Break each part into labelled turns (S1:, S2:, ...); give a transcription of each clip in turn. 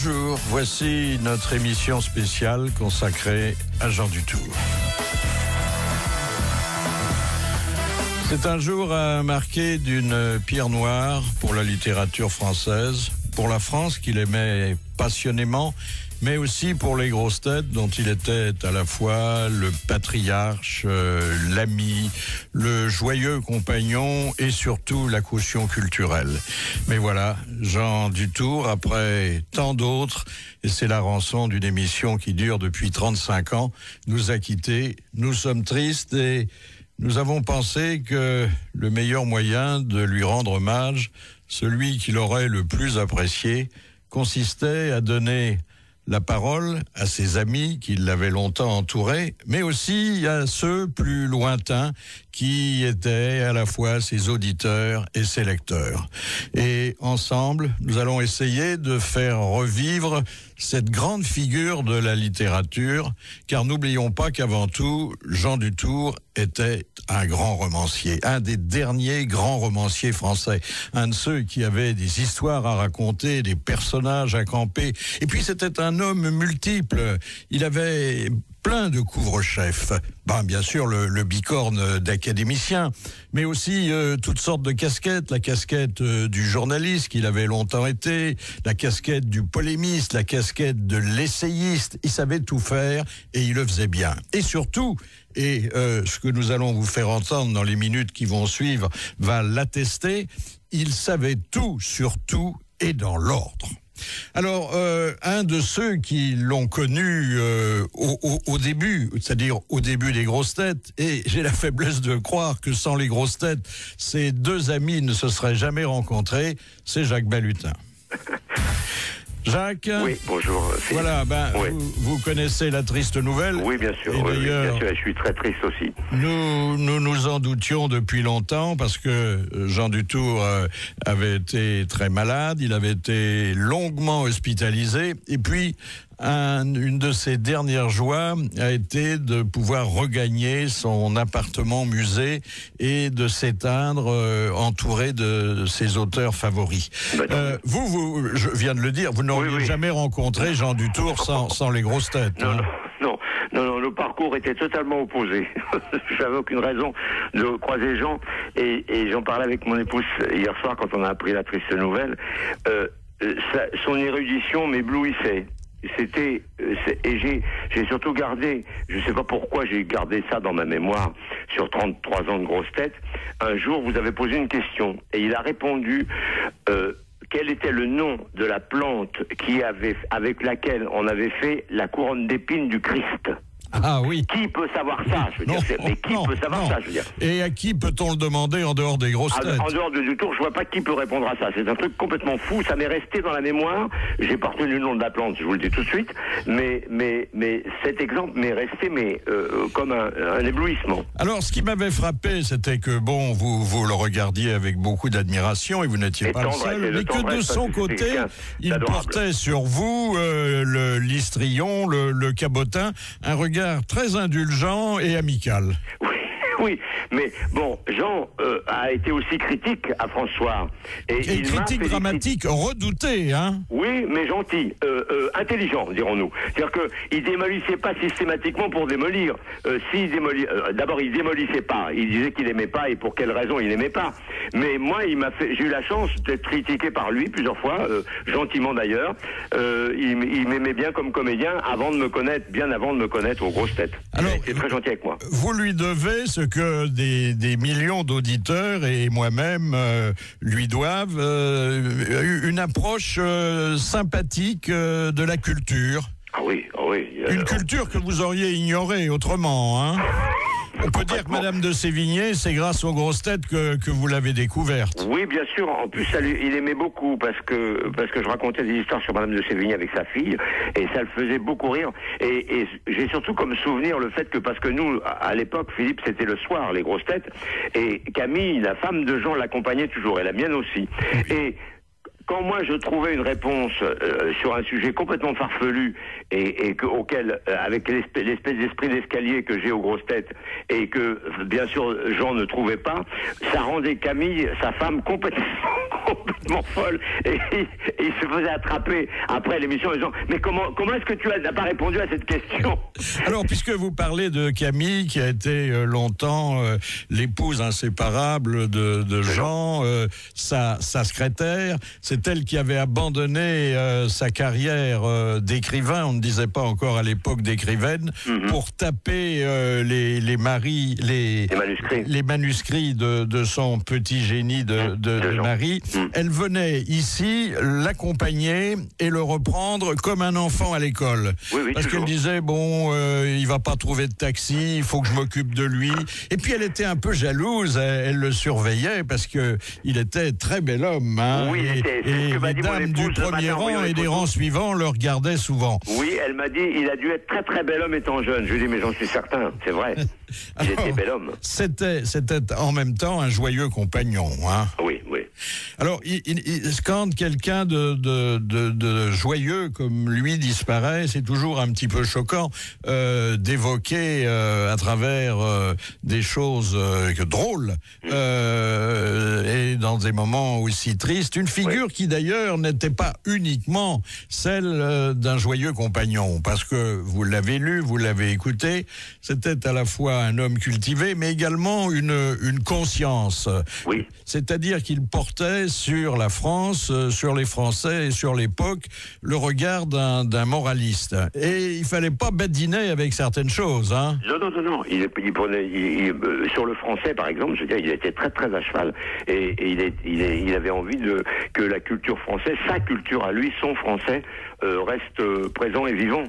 S1: Bonjour, voici notre émission spéciale consacrée à Jean Dutour. C'est un jour marqué d'une pierre noire pour la littérature française, pour la France qu'il aimait passionnément, mais aussi pour les grosses têtes dont il était à la fois le patriarche, l'ami, le joyeux compagnon et surtout la caution culturelle. Mais voilà, Jean Dutour, après tant d'autres, et c'est la rançon d'une émission qui dure depuis 35 ans, nous a quittés. Nous sommes tristes et nous avons pensé que le meilleur moyen de lui rendre hommage, celui qu'il aurait le plus apprécié, consistait à donner la parole à ses amis qui l'avaient longtemps entouré, mais aussi à ceux plus lointains qui étaient à la fois ses auditeurs et ses lecteurs. Et ensemble, nous allons essayer de faire revivre cette grande figure de la littérature, car n'oublions pas qu'avant tout, Jean Dutour était un grand romancier, un des derniers grands romanciers français, un de ceux qui avaient des histoires à raconter, des personnages à camper, et puis c'était un homme multiple, il avait plein de couvre-chefs, bien sûr le bicorne d'académicien, mais aussi toutes sortes de casquettes, la casquette du journaliste qu'il avait longtemps été, la casquette du polémiste, la casquette de l'essayiste, il savait tout faire et il le faisait bien. Et surtout, et ce que nous allons vous faire entendre dans les minutes qui vont suivre va l'attester, il savait tout sur tout et dans l'ordre. Alors, un de ceux qui l'ont connu au début, c'est-à-dire au début des grosses têtes, et j'ai la faiblesse de croire que sans les grosses têtes, ces deux amis ne se seraient jamais rencontrés, c'est Jacques Balutin. Jacques.
S2: Oui, bonjour.
S1: Voilà, oui. Vous connaissez la triste nouvelle.
S2: Oui, bien sûr.
S1: Et d'ailleurs,
S2: bien sûr, je suis très triste aussi.
S1: Nous nous en doutions depuis longtemps parce que Jean Dutour avait été très malade, il avait été longuement hospitalisé, et puis une de ses dernières joies a été de pouvoir regagner son appartement musée et de s'éteindre entouré de ses auteurs favoris. Vous, je viens de le dire, vous n'auriez jamais rencontré Jean Dutour sans les grosses têtes.
S2: Non, le parcours était totalement opposé. J'avais aucune raison de croiser Jean, et j'en parlais avec mon épouse hier soir quand on a appris la triste nouvelle. Son érudition m'éblouissait. Et j'ai surtout gardé, je ne sais pas pourquoi j'ai gardé ça dans ma mémoire, sur 33 ans de grosse tête. Un jour, vous avez posé une question, et il a répondu quel était le nom de la plante avec laquelle on avait fait la couronne d'épines du Christ.
S1: Ah oui.
S2: Qui peut savoir ça, je veux dire, mais qui peut savoir ça, je veux dire.
S1: Et à qui peut-on le demander en dehors des grosses têtes?
S2: En dehors de Dutour, je vois pas qui peut répondre à ça. C'est un truc complètement fou, ça m'est resté dans la mémoire. J'ai pas retenu le nom de la plante, je vous le dis tout de suite, mais cet exemple m'est resté comme un éblouissement.
S1: Alors, ce qui m'avait frappé, c'était que vous le regardiez avec beaucoup d'admiration et vous n'étiez pas le seul, mais que de son côté, il portait sur vous l'histrion, le cabotin, un regard très indulgent et amical.
S2: Oui, mais bon, Jean a été aussi critique à François. Et
S1: critique dramatique redoutée, hein?
S2: Oui, mais gentil, intelligent, dirons-nous. C'est-à-dire qu'il démolissait pas systématiquement pour démolir. D'abord, il démolissait pas. Il disait qu'il aimait pas et pour quelle raison il n'aimait pas. Mais moi, j'ai eu la chance d'être critiqué par lui plusieurs fois, gentiment d'ailleurs. Il m'aimait bien comme comédien bien avant de me connaître aux grosses têtes. Alors, il était très gentil avec moi.
S1: Vous lui devez ce que des millions d'auditeurs et moi-même lui doivent, une approche sympathique de la culture.
S2: Ah oui.
S1: Une culture que vous auriez ignorée autrement, hein? On peut dire que Madame de Sévigné, c'est grâce aux grosses têtes que vous l'avez découverte.
S2: Oui, bien sûr. En plus, il aimait beaucoup parce que je racontais des histoires sur Madame de Sévigné avec sa fille et ça le faisait beaucoup rire. Et j'ai surtout comme souvenir le fait que, parce que nous, à l'époque, Philippe, c'était le soir, les grosses têtes, et Camille, la femme de Jean, l'accompagnait toujours, et la mienne aussi. Oui. Et quand moi je trouvais une réponse sur un sujet complètement farfelu auquel, avec l'espèce d'esprit d'escalier que j'ai aux grosses têtes et que bien sûr Jean ne trouvait pas, ça rendait Camille, sa femme, complètement complètement folle. Et il se faisait attraper après l'émission en disant « Mais comment est-ce que tu n'as pas répondu à cette question ?»
S1: Alors, puisque vous parlez de Camille, qui a été longtemps l'épouse inséparable de Jean, sa secrétaire, c'est elle qui avait abandonné sa carrière d'écrivain, on ne disait pas encore à l'époque d'écrivaine, pour taper les manuscrits de son petit génie de Marie. Elle venait ici l'accompagner et le reprendre comme un enfant à l'école.
S2: Oui,
S1: parce qu'elle disait, bon, il va pas trouver de taxi, il faut que je m'occupe de lui. Et puis elle était un peu jalouse, elle le surveillait parce que il était très bel homme. Hein,
S2: oui,
S1: et les dames du premier rang et des rangs suivants le regardaient souvent.
S2: Oui, elle m'a dit, il a dû être très très bel homme étant jeune. Je lui ai dit, mais j'en suis certain, c'est vrai. Il était bel homme.
S1: C'était en même temps un joyeux compagnon. Hein.
S2: Oui, oui.
S1: Alors, quand quelqu'un de joyeux comme lui disparaît, c'est toujours un petit peu choquant d'évoquer à travers des choses drôles et dans des moments aussi tristes, une figure qui d'ailleurs n'était pas uniquement celle d'un joyeux compagnon, parce que vous l'avez lu, vous l'avez écouté, c'était à la fois un homme cultivé, mais également une conscience.
S2: Oui.
S1: C'est-à-dire qu'il portait sur la France, sur les Français et sur l'époque, le regard d'un moraliste. Et il fallait pas badiner avec certaines choses. Hein.
S2: Non. Il prenait, sur le français, par exemple, je veux dire, il était très très à cheval. Et il avait envie que la culture française, sa culture à lui, son français, reste présent et vivant.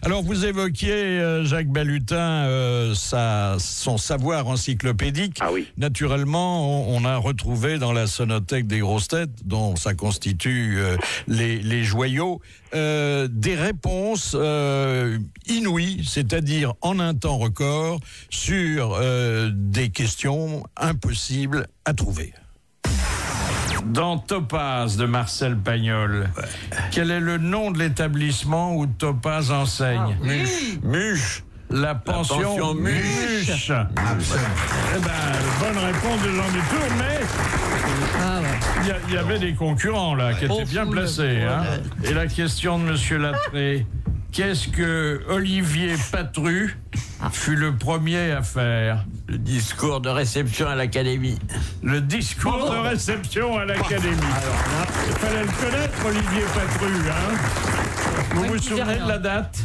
S1: Alors, vous évoquiez, Jacques Balutin, son savoir encyclopédique.
S2: Ah oui.
S1: Naturellement, on a retrouvé dans la Sonothèque des grosses têtes, dont ça constitue les joyaux, des réponses inouïes, c'est-à-dire en un temps record, sur des questions impossibles à trouver. Dans Topaz de Marcel Pagnol, quel est le nom de l'établissement où Topaz enseigne? Muche. La pension Muche. Eh ben, bonne réponse de Jean Dutour, mais il y avait des concurrents là qui étaient bien placés. Hein. Et la question de Monsieur Lattré, qu'est-ce que Olivier Patru fut le premier à faire?
S3: Le discours de réception à l'Académie.
S1: Le discours de réception à l'Académie. Il fallait le connaître, Olivier Patru. Hein. Vous vous souvenez de la date?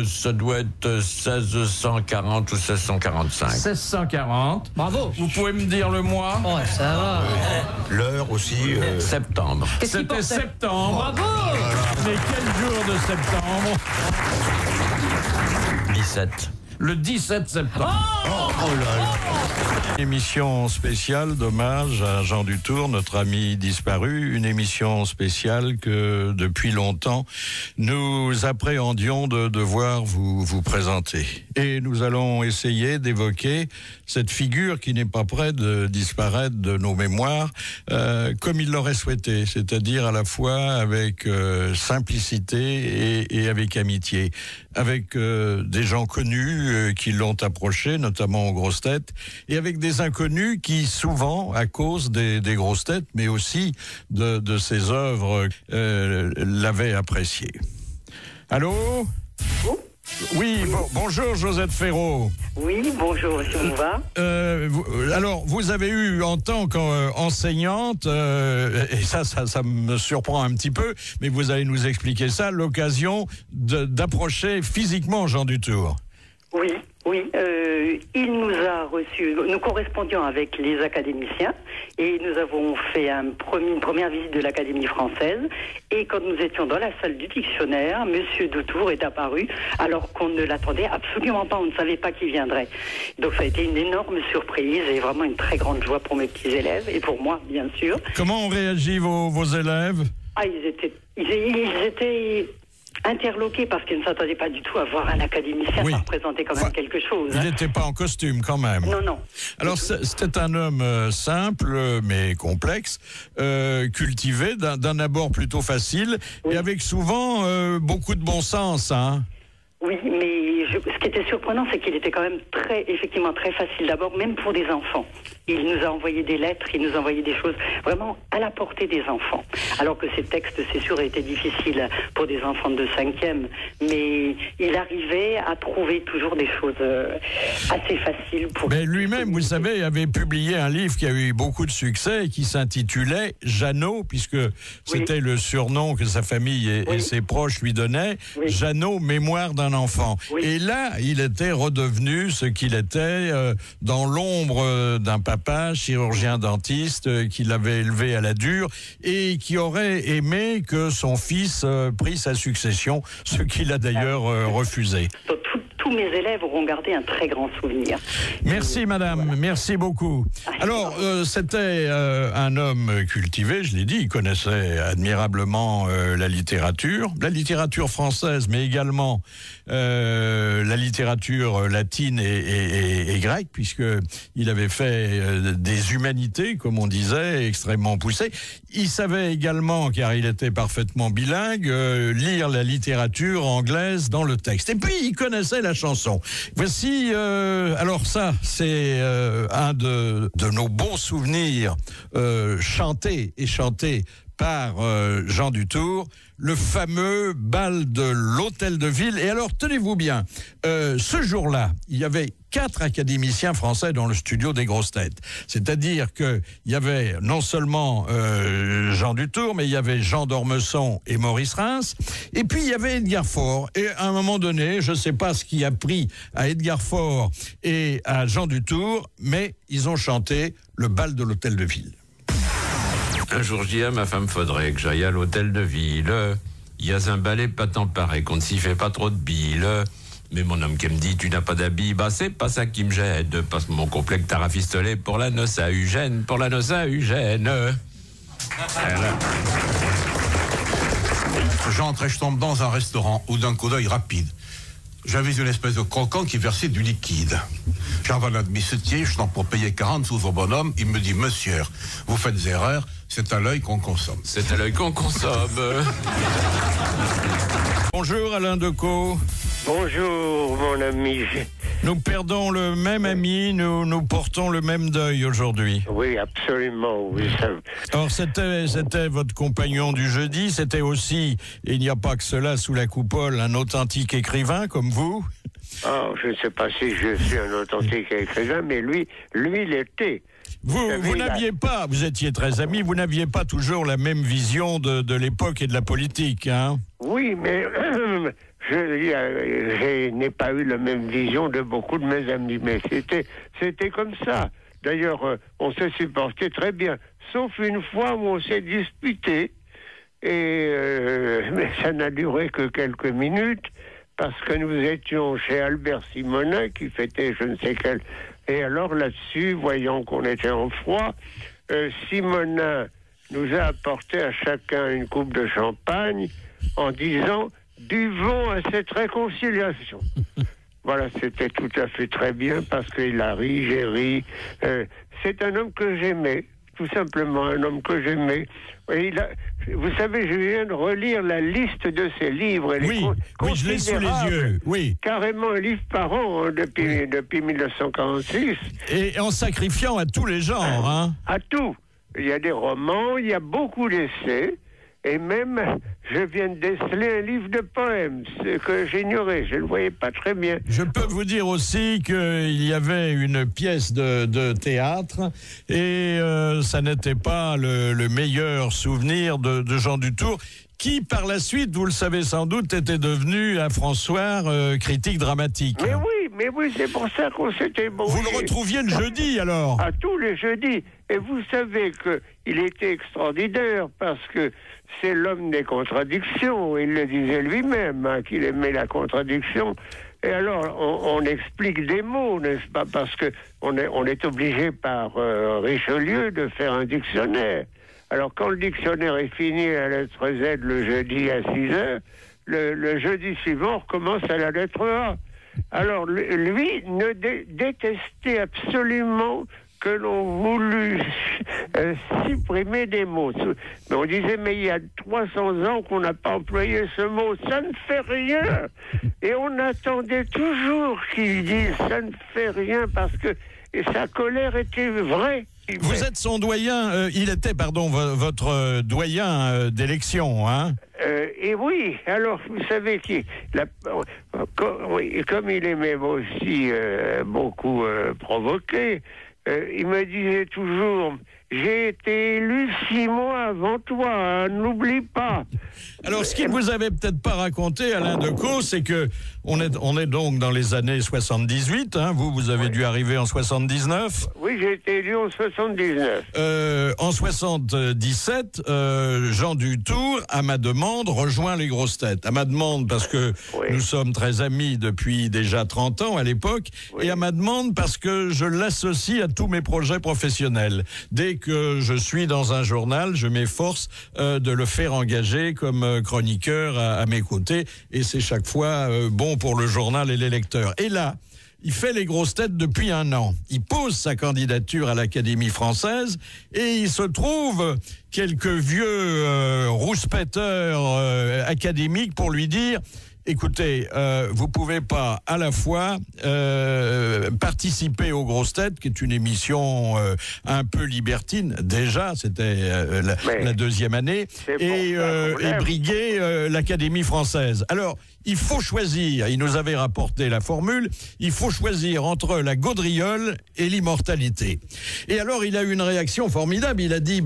S3: Ça doit être 1640 ou 1645.
S1: 1640.
S4: Bravo.
S1: Vous pouvez me dire le mois?
S4: Oh, ça va.
S3: L'heure aussi. Septembre.
S1: C'était septembre.
S4: Bravo.
S1: Mais quel jour de septembre?
S3: 17.
S1: Le 17 septembre. Oh là là. Émission spéciale d'hommage à Jean Dutour, notre ami disparu. Une émission spéciale que, depuis longtemps, nous appréhendions de devoir vous présenter. Et nous allons essayer d'évoquer cette figure qui n'est pas près de disparaître de nos mémoires, comme il l'aurait souhaité, c'est-à-dire à la fois avec simplicité et avec amitié, avec des gens connus qui l'ont approché, notamment aux grosses têtes, et avec des inconnus qui, souvent, à cause des grosses têtes, mais aussi de ses œuvres, l'avaient apprécié. Allô? Oui, bonjour Josette Ferraud.
S5: Oui, bonjour, comment va?
S1: Alors, vous avez eu en tant qu'enseignante, et ça me surprend un petit peu, mais vous allez nous expliquer ça, l'occasion d'approcher physiquement Jean Dutour.
S5: Oui, il nous a reçus, nous correspondions avec les académiciens et nous avons fait une première visite de l'Académie française et quand nous étions dans la salle du dictionnaire, Monsieur Dutour est apparu alors qu'on ne l'attendait absolument pas, on ne savait pas qu'il viendrait. Donc ça a été une énorme surprise et vraiment une très grande joie pour mes petits élèves et pour moi bien sûr.
S1: Comment ont réagi vos élèves?
S5: Ah, ils étaient interloqués parce qu'ils ne s'attendaient pas du tout à voir un académicien.
S1: Oui.
S5: Ça représentait quand même quelque chose.
S1: Il n'était pas en costume quand même.
S5: Non.
S1: Alors c'était un homme simple mais complexe, cultivé, d'un abord plutôt facile, et avec souvent beaucoup de bon sens. Hein.
S5: Oui, mais ce qui était surprenant, c'est qu'il était quand même effectivement très facile d'abord, même pour des enfants. Il nous a envoyé des lettres, il nous a envoyé des choses vraiment à la portée des enfants. Alors que ces textes, c'est sûr, étaient difficiles pour des enfants de 5e, mais il arrivait à trouver toujours des choses assez faciles pour...
S1: Mais lui-même, vous savez, avait publié un livre qui a eu beaucoup de succès et qui s'intitulait Jeannot, puisque c'était le surnom que sa famille et ses proches lui donnaient. Jeannot, mémoire d'un enfant. Et là, il était redevenu ce qu'il était dans l'ombre d'un papa, chirurgien dentiste, qui l'avait élevé à la dure et qui aurait aimé que son fils prît sa succession, ce qu'il a d'ailleurs refusé.
S5: Tous mes élèves auront gardé un très grand souvenir.
S1: Merci madame, merci beaucoup. Alors, c'était un homme cultivé, je l'ai dit, il connaissait admirablement la littérature française, mais également la littérature latine et grecque, puisqu'il avait fait des humanités, comme on disait, extrêmement poussées. Il savait également, car il était parfaitement bilingue, lire la littérature anglaise dans le texte. Et puis, il connaissait la chanson. Voici, alors ça, c'est un de nos bons souvenirs chantés par Jean Dutour, le fameux bal de l'Hôtel de Ville. Et alors, tenez-vous bien, ce jour-là, il y avait 4 académiciens français dans le studio des Grosses Têtes. C'est-à-dire qu'il y avait non seulement Jean Dutour, mais il y avait Jean d'Ormesson et Maurice Reims. Et puis, il y avait Edgar Faure. Et à un moment donné, je ne sais pas ce qui a pris à Edgar Faure et à Jean Dutour, mais ils ont chanté le bal de l'Hôtel de Ville.
S3: Un jour, je dis à ma femme, faudrait que j'aille à l'hôtel de ville. Il y a un balai pas tant pareil qu'on ne s'y fait pas trop de bile. Mais mon homme qui me dit, tu n'as pas d'habit, bah c'est pas ça qui me gêne. Parce que mon complet que t'as rafistolé pour la noce à Eugène,
S4: J'entre et je tombe dans un restaurant où d'un coup d'œil rapide, j'avais une espèce de croquant qui versait du liquide. J'avale un demi-setier, je tends pour payer 40 sous au bonhomme. Il me dit, monsieur, vous faites erreur, c'est à l'œil qu'on consomme.
S3: C'est à l'œil qu'on consomme.
S1: Bonjour Alain Decaux.
S6: Bonjour mon ami.
S1: Nous perdons le même ami, nous portons le même deuil aujourd'hui.
S6: Oui, absolument. Oui, ça...
S1: Alors c'était votre compagnon du jeudi, c'était aussi, et il n'y a pas que cela sous la coupole, un authentique écrivain comme vous.
S6: Oh, je ne sais pas si je suis un authentique écrivain, mais lui l'était.
S1: Vous n'aviez pas, vous étiez très amis, vous n'aviez pas toujours la même vision de l'époque et de la politique, hein?
S6: Oui, mais je n'ai pas eu la même vision de beaucoup de mes amis, mais c'était comme ça. D'ailleurs, on s'est supporté très bien, sauf une fois où on s'est disputé, mais ça n'a duré que quelques minutes, parce que nous étions chez Albert Simonin, qui fêtait je ne sais quel... Et alors là-dessus, voyant qu'on était en froid, Simonin nous a apporté à chacun une coupe de champagne en disant « Buvons à cette réconciliation ». Voilà, c'était tout à fait très bien parce qu'il a ri, j'ai ri. C'est un homme que j'aimais, tout simplement un homme que j'aimais. Vous savez, je viens de relire la liste de ses livres.
S1: Oui, je l'ai sous les yeux. Oui.
S6: Carrément un livre par an depuis 1946.
S1: Et en sacrifiant à tous les genres, hein.
S6: À tout. Il y a des romans, il y a beaucoup d'essais. Et même, je viens de déceler un livre de poèmes, ce que j'ignorais, je ne le voyais pas très bien.
S1: Je peux vous dire aussi qu'il y avait une pièce de théâtre et ça n'était pas le meilleur souvenir de Jean Dutour, qui par la suite, vous le savez sans doute, était devenu à François critique dramatique.
S6: Mais oui, c'est pour ça qu'on s'était bon.
S1: Vous le retrouviez le jeudi alors?
S6: À tous les jeudis. Et vous savez qu'il était extraordinaire parce que c'est l'homme des contradictions. Il le disait lui-même, hein, qu'il aimait la contradiction. Et alors, on explique des mots, n'est-ce pas? Parce que on est obligé par Richelieu de faire un dictionnaire. Alors, quand le dictionnaire est fini à la lettre Z le jeudi à 6h, le jeudi suivant, on recommence à la lettre A. Alors, lui ne détestait absolument que l'on voulut supprimer des mots. Mais on disait, mais il y a 300 ans qu'on n'a pas employé ce mot, ça ne fait rien. Et on attendait toujours qu'il dise, ça ne fait rien, parce que sa colère était vraie.
S1: Vous êtes son doyen, il était, pardon, votre doyen d'élection, hein?
S6: Et oui, alors vous savez comme il aimait aussi beaucoup provoquer, il me disait toujours, j'ai été élu 6 mois avant toi, hein, n'oublie pas.
S1: Alors, ce qu'il ne vous avait peut-être pas raconté, Alain Decaux, c'est que on est donc dans les années 78, hein, vous avez dû arriver en 79.
S6: Oui, j'ai été élu en 79.
S1: En 77, Jean Dutour, à ma demande, rejoint les grosses têtes. À ma demande parce que nous sommes très amis depuis déjà 30 ans à l'époque, et à ma demande parce que je l'associe à tous mes projets professionnels. Dès que je suis dans un journal, je m'efforce de le faire engager comme chroniqueur à mes côtés, et c'est chaque fois bon pour le journal et les lecteurs. Et là, il fait les grosses têtes depuis 1 an. Il pose sa candidature à l'Académie française et il se trouve quelques vieux rouspèteurs académiques pour lui dire: écoutez, vous pouvez pas à la fois participer aux grosses têtes, qui est une émission un peu libertine, déjà, c'était la 2e année, et briguer l'Académie française. Alors, il faut choisir, il nous avait rapporté la formule, il faut choisir entre la gaudriole et l'immortalité. Et alors, il a eu une réaction formidable, il a dit,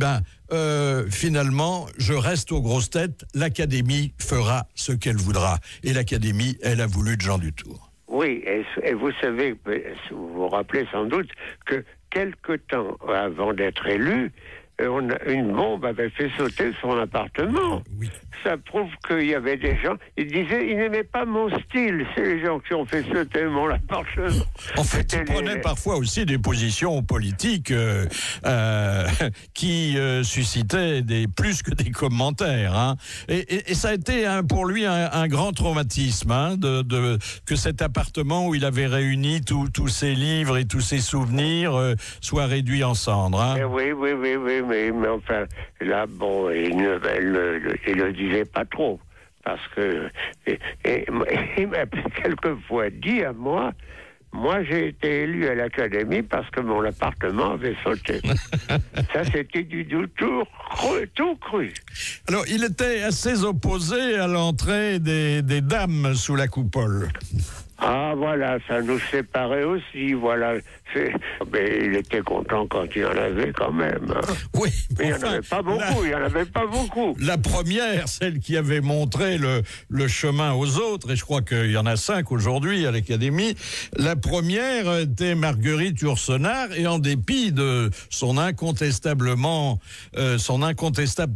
S1: finalement, je reste aux grosses têtes, l'Académie fera ce qu'elle voudra. Et l'Académie, elle a voulu de Jean Dutour.
S6: Oui, et vous savez, vous vous rappelez sans doute que quelque temps avant d'être élu, une bombe avait fait sauter son appartement. Oui. Ça prouve qu'il y avait des gens, ils disaient, ils n'aimaient pas mon style, c'est les gens qui ont fait sauter mon appartement.
S1: En fait, ils prenaient parfois aussi des positions politiques qui suscitaient plus que des commentaires. Hein. Et ça a été pour lui un grand traumatisme, hein, que cet appartement où il avait réuni tous ses livres et tous ses souvenirs soit réduit en cendres. Hein.
S6: Oui, mais enfin, là, bon, il ne disait pas trop, parce que il m'a quelquefois dit à moi, j'ai été élu à l'Académie parce que mon appartement avait sauté. Ça, c'était du Dutour tout cru.
S1: Alors, il était assez opposé à l'entrée des dames sous la coupole.
S6: Ah, voilà, ça nous séparait aussi, voilà. Mais il était content quand il y en avait quand même. Hein.
S1: Oui,
S6: mais il n'y en avait pas beaucoup,
S1: La première, celle qui avait montré le chemin aux autres, et je crois qu'il y en a 5 aujourd'hui à l'Académie, la première était Marguerite Yourcenar, et en dépit de son incontestable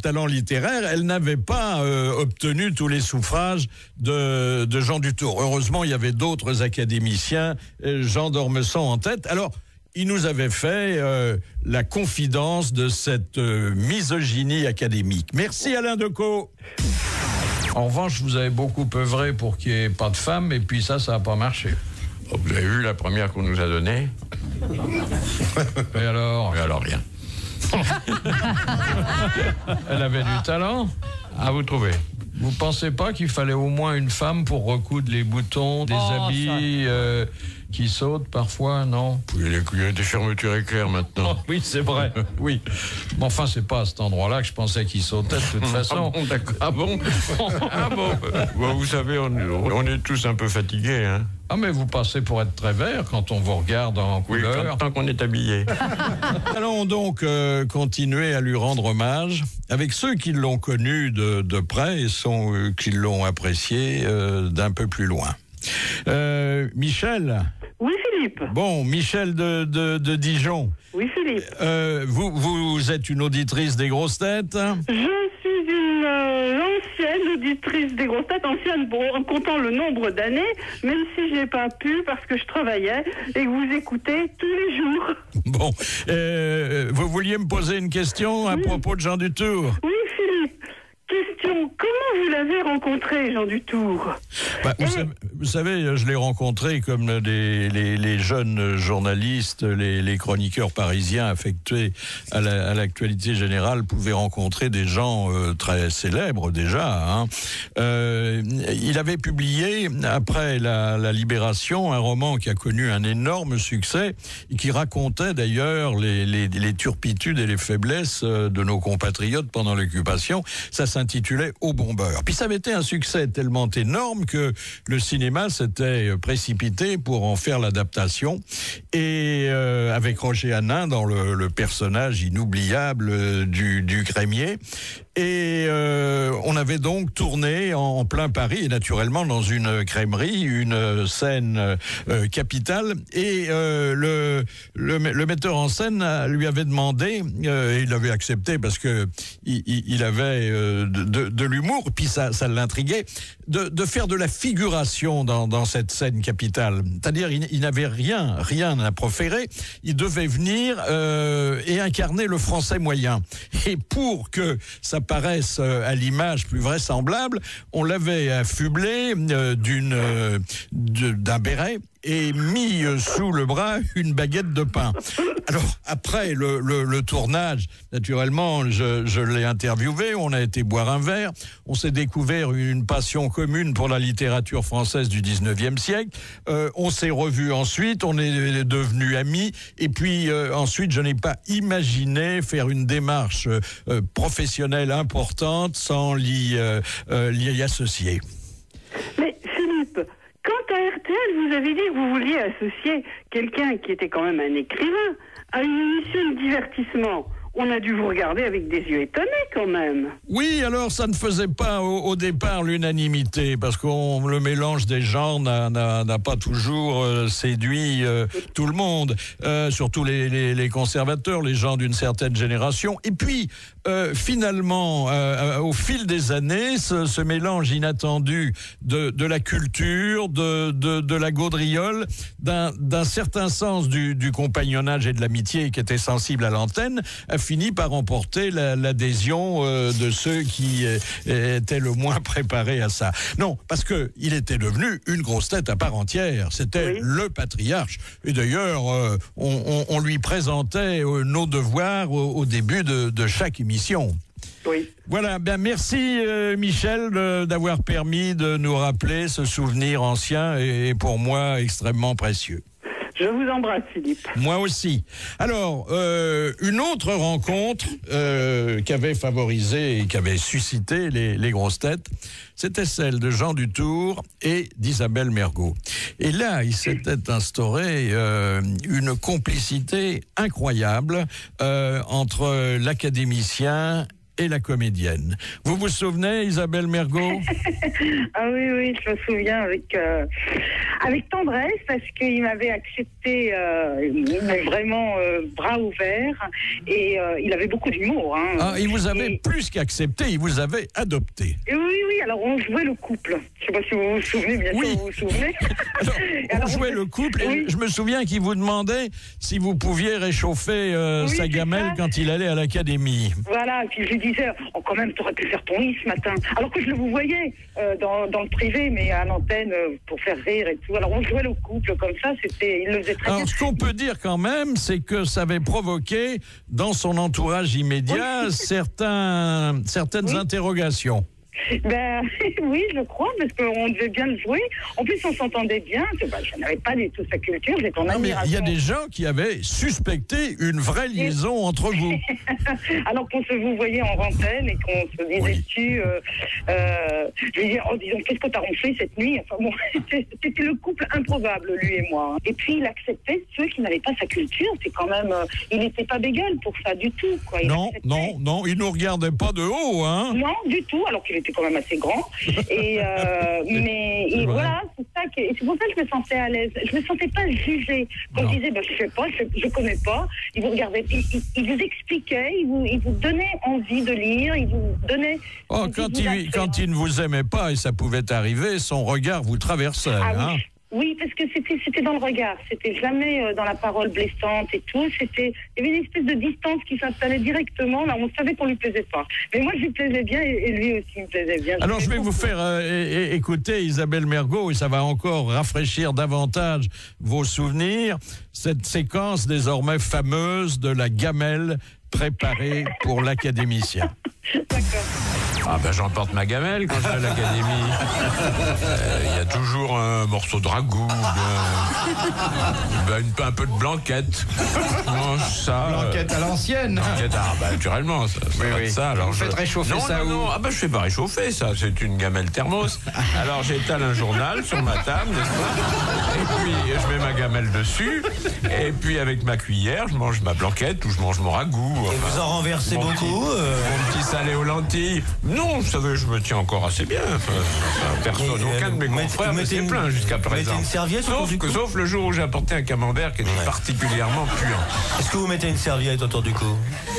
S1: talent littéraire, elle n'avait pas obtenu tous les suffrages de Jean Dutour. Heureusement, il y avait d'autres académiciens, Jean d'Ormesson en tête. Alors, il nous avait fait la confidence de cette misogynie académique. Merci Alain Decaux. En revanche, vous avez beaucoup œuvré pour qu'il n'y ait pas de femmes, et puis ça n'a pas marché.
S3: Oh, vous avez vu la première qu'on nous a donnée?
S1: Et alors?
S3: Et alors, rien.
S1: Elle avait du talent?
S3: À vous trouver.
S1: Vous pensez pas qu'il fallait au moins une femme pour recoudre les boutons des habits qui sautent parfois, non?
S3: Il y a des fermetures éclairs maintenant.
S1: Oh, oui, c'est vrai, oui. Mais enfin, c'est pas à cet endroit-là que je pensais qu'il sautait de toute façon.
S3: Ah bon, d'accord. Ah bon? Ah bon? Bon, vous savez, on est tous un peu fatigués, hein.
S1: Ah, mais vous passez pour être très vert quand on vous regarde en couleur.
S3: Oui, tant qu'on est habillé.
S1: Allons donc continuer à lui rendre hommage avec ceux qui l'ont connu de près et qui l'ont apprécié d'un peu plus loin. Michel.
S7: Oui, Philippe.
S1: Bon, Michel de Dijon.
S7: Oui, Philippe.
S1: Vous êtes une auditrice des grosses têtes?
S7: Je suis une ancienne auditrice des grosses têtes, ancienne en comptant le nombre d'années, même si je n'ai pas pu parce que je travaillais et que vous écoutez tous les jours.
S1: Bon, vous vouliez me poser une question à propos de Jean Dutour?
S7: Oui, Philippe. Question, comment vous l'avez rencontré, Jean Dutour?
S1: vous savez, je l'ai rencontré comme les jeunes journalistes, les chroniqueurs parisiens affectés à l'actualité générale pouvaient rencontrer des gens très célèbres déjà. Hein. Il avait publié, après la Libération, un roman qui a connu un énorme succès et qui racontait d'ailleurs les turpitudes et les faiblesses de nos compatriotes pendant l'occupation. Ça s'intitulait Au bon beurre. Puis ça avait été un succès tellement énorme que le cinéma s'était précipité pour en faire l'adaptation. Et avec Roger Hanin dans le personnage inoubliable du crémier. Et on avait donc tourné en plein Paris, et naturellement dans une crèmerie, une scène capitale. Et le metteur en scène lui avait demandé, et il avait accepté parce que il avait de l'humour, puis ça l'intriguait, de faire de la figuration dans cette scène capitale. C'est-à-dire, il n'avait rien à proférer. Il devait venir et incarner le français moyen. Et pour que ça paraisse à l'image plus vraisemblable, on l'avait affublé d'un béret et mis sous le bras une baguette de pain. Alors, après le tournage, naturellement, je l'ai interviewé, on a été boire un verre, on s'est découvert une passion commune pour la littérature française du 19e siècle, on s'est revus ensuite, on est devenus amis, et puis ensuite, je n'ai pas imaginé faire une démarche professionnelle importante sans l'y associer.
S7: Mais Philippe, quand à RTL, vous avez dit que vous vouliez associer quelqu'un qui était quand même un écrivain à une émission de divertissement, on a dû vous regarder avec des yeux étonnés quand même.
S1: Oui, alors ça ne faisait pas au départ l'unanimité, parce que le mélange des genres n'a pas toujours séduit tout le monde, surtout les conservateurs, les gens d'une certaine génération. Et puis, finalement, au fil des années, ce mélange inattendu de la culture, de la gaudriole, d'un certain sens du compagnonnage et de l'amitié qui était sensible à l'antenne, a fini par emporter l'adhésion de ceux qui étaient le moins préparés à ça. Non, parce que il était devenu une grosse tête à part entière. C'était le patriarche. Et d'ailleurs, on lui présentait nos devoirs au début de chaque émission.
S7: Oui.
S1: Voilà, bien merci Michel d'avoir permis de nous rappeler ce souvenir ancien et pour moi extrêmement précieux.
S7: Je vous embrasse, Philippe.
S1: Moi aussi. Alors, une autre rencontre qui avait favorisé et qui avait suscité les grosses têtes, c'était celle de Jean Dutour et d'Isabelle Mergo. Et là, il s'était instauré une complicité incroyable entre l'académicien et la comédienne. Vous vous souvenez, Isabelle Mergo?
S8: Ah oui, je me souviens avec tendresse, parce qu'il m'avait accepté vraiment bras ouverts, et il avait beaucoup d'humour. Hein.
S1: Ah, il vous avait plus qu'accepté, il vous avait adopté.
S8: Et oui, alors on jouait le couple. Je ne sais pas si vous vous souvenez, bien sûr, vous vous souvenez.
S1: Alors, on jouait le couple, et je me souviens qu'il vous demandait si vous pouviez réchauffer sa gamelle quand il allait à l'académie.
S8: Voilà, et puis je lui disais, quand même, tu aurais pu faire ton lit ce matin. Alors que je le vous voyais dans le privé, mais à l'antenne, pour faire rire et tout. Alors on jouait le couple comme ça, il le faisait très bien.
S1: Alors ce qu'on peut dire quand même, c'est que ça avait provoqué dans son entourage immédiat certaines interrogations.
S8: Ben oui, je crois, parce qu'on devait bien le jouer. En plus, on s'entendait bien. Je n'avais pas du tout sa culture. J'étais en admiration.
S1: Mais il y a des gens qui avaient suspecté une vraie liaison entre vous.
S8: Alors qu'on se vous voyait en antenne et qu'on se disait dessus. Je lui disais, disons, qu'est-ce que tu as ronflé cette nuit? Enfin bon, c'était le couple improbable, lui et moi. Et puis il acceptait ceux qui n'avaient pas sa culture. C'est quand même, il n'était pas bégueule pour ça du tout, quoi. Non,
S1: il nous regardait pas de haut, hein.
S8: Non, du tout. Alors qu'il était quand même assez grand. Et voilà, c'est ça c'est pour ça que je me sentais à l'aise. Je me sentais pas jugée. Quand je disais, je sais pas, je connais pas, il vous regardait, il vous expliquait, il vous donnait envie de lire, il vous donnait.
S1: Quand il ne vous aimait pas, et ça pouvait arriver, son regard vous traversait.
S8: Ah,
S1: hein.
S8: Oui, parce que c'était dans le regard, c'était jamais dans la parole blessante et tout. Il y avait une espèce de distance qui s'installait directement. Là, on savait qu'on lui plaisait pas. Mais moi, je lui plaisais bien et lui aussi me plaisait bien.
S1: Alors, je vais vous faire écouter Isabelle Mergo et ça va encore rafraîchir davantage vos souvenirs. Cette séquence désormais fameuse de la gamelle préparée pour l'académicien.
S8: D'accord.
S3: Ah ben j'emporte ma gamelle quand je vais à l'académie. Il y a toujours un morceau de ragoût, un peu de blanquette. Je mange ça.
S9: Blanquette à l'ancienne.
S3: Blanquette, naturellement, ça va être ça. Alors
S9: vous faites réchauffer ça où?
S3: Non, ah ben je fais pas réchauffer ça, c'est une gamelle thermos. Alors j'étale un journal sur ma table, n'est-ce pas? Et puis je mets ma gamelle dessus, et puis avec ma cuillère, je mange ma blanquette ou je mange mon ragoût.
S10: Et vous en renversez beaucoup
S3: Mon petit salé aux lentilles. Non, vous savez, je me tiens encore assez bien. Personne, aucun de mes confrères ne s'est plaint jusqu'à présent.
S10: Mettez une serviette
S3: sauf le jour où j'ai apporté un camembert qui était particulièrement puant.
S10: Est-ce que vous mettez une serviette autour du cou?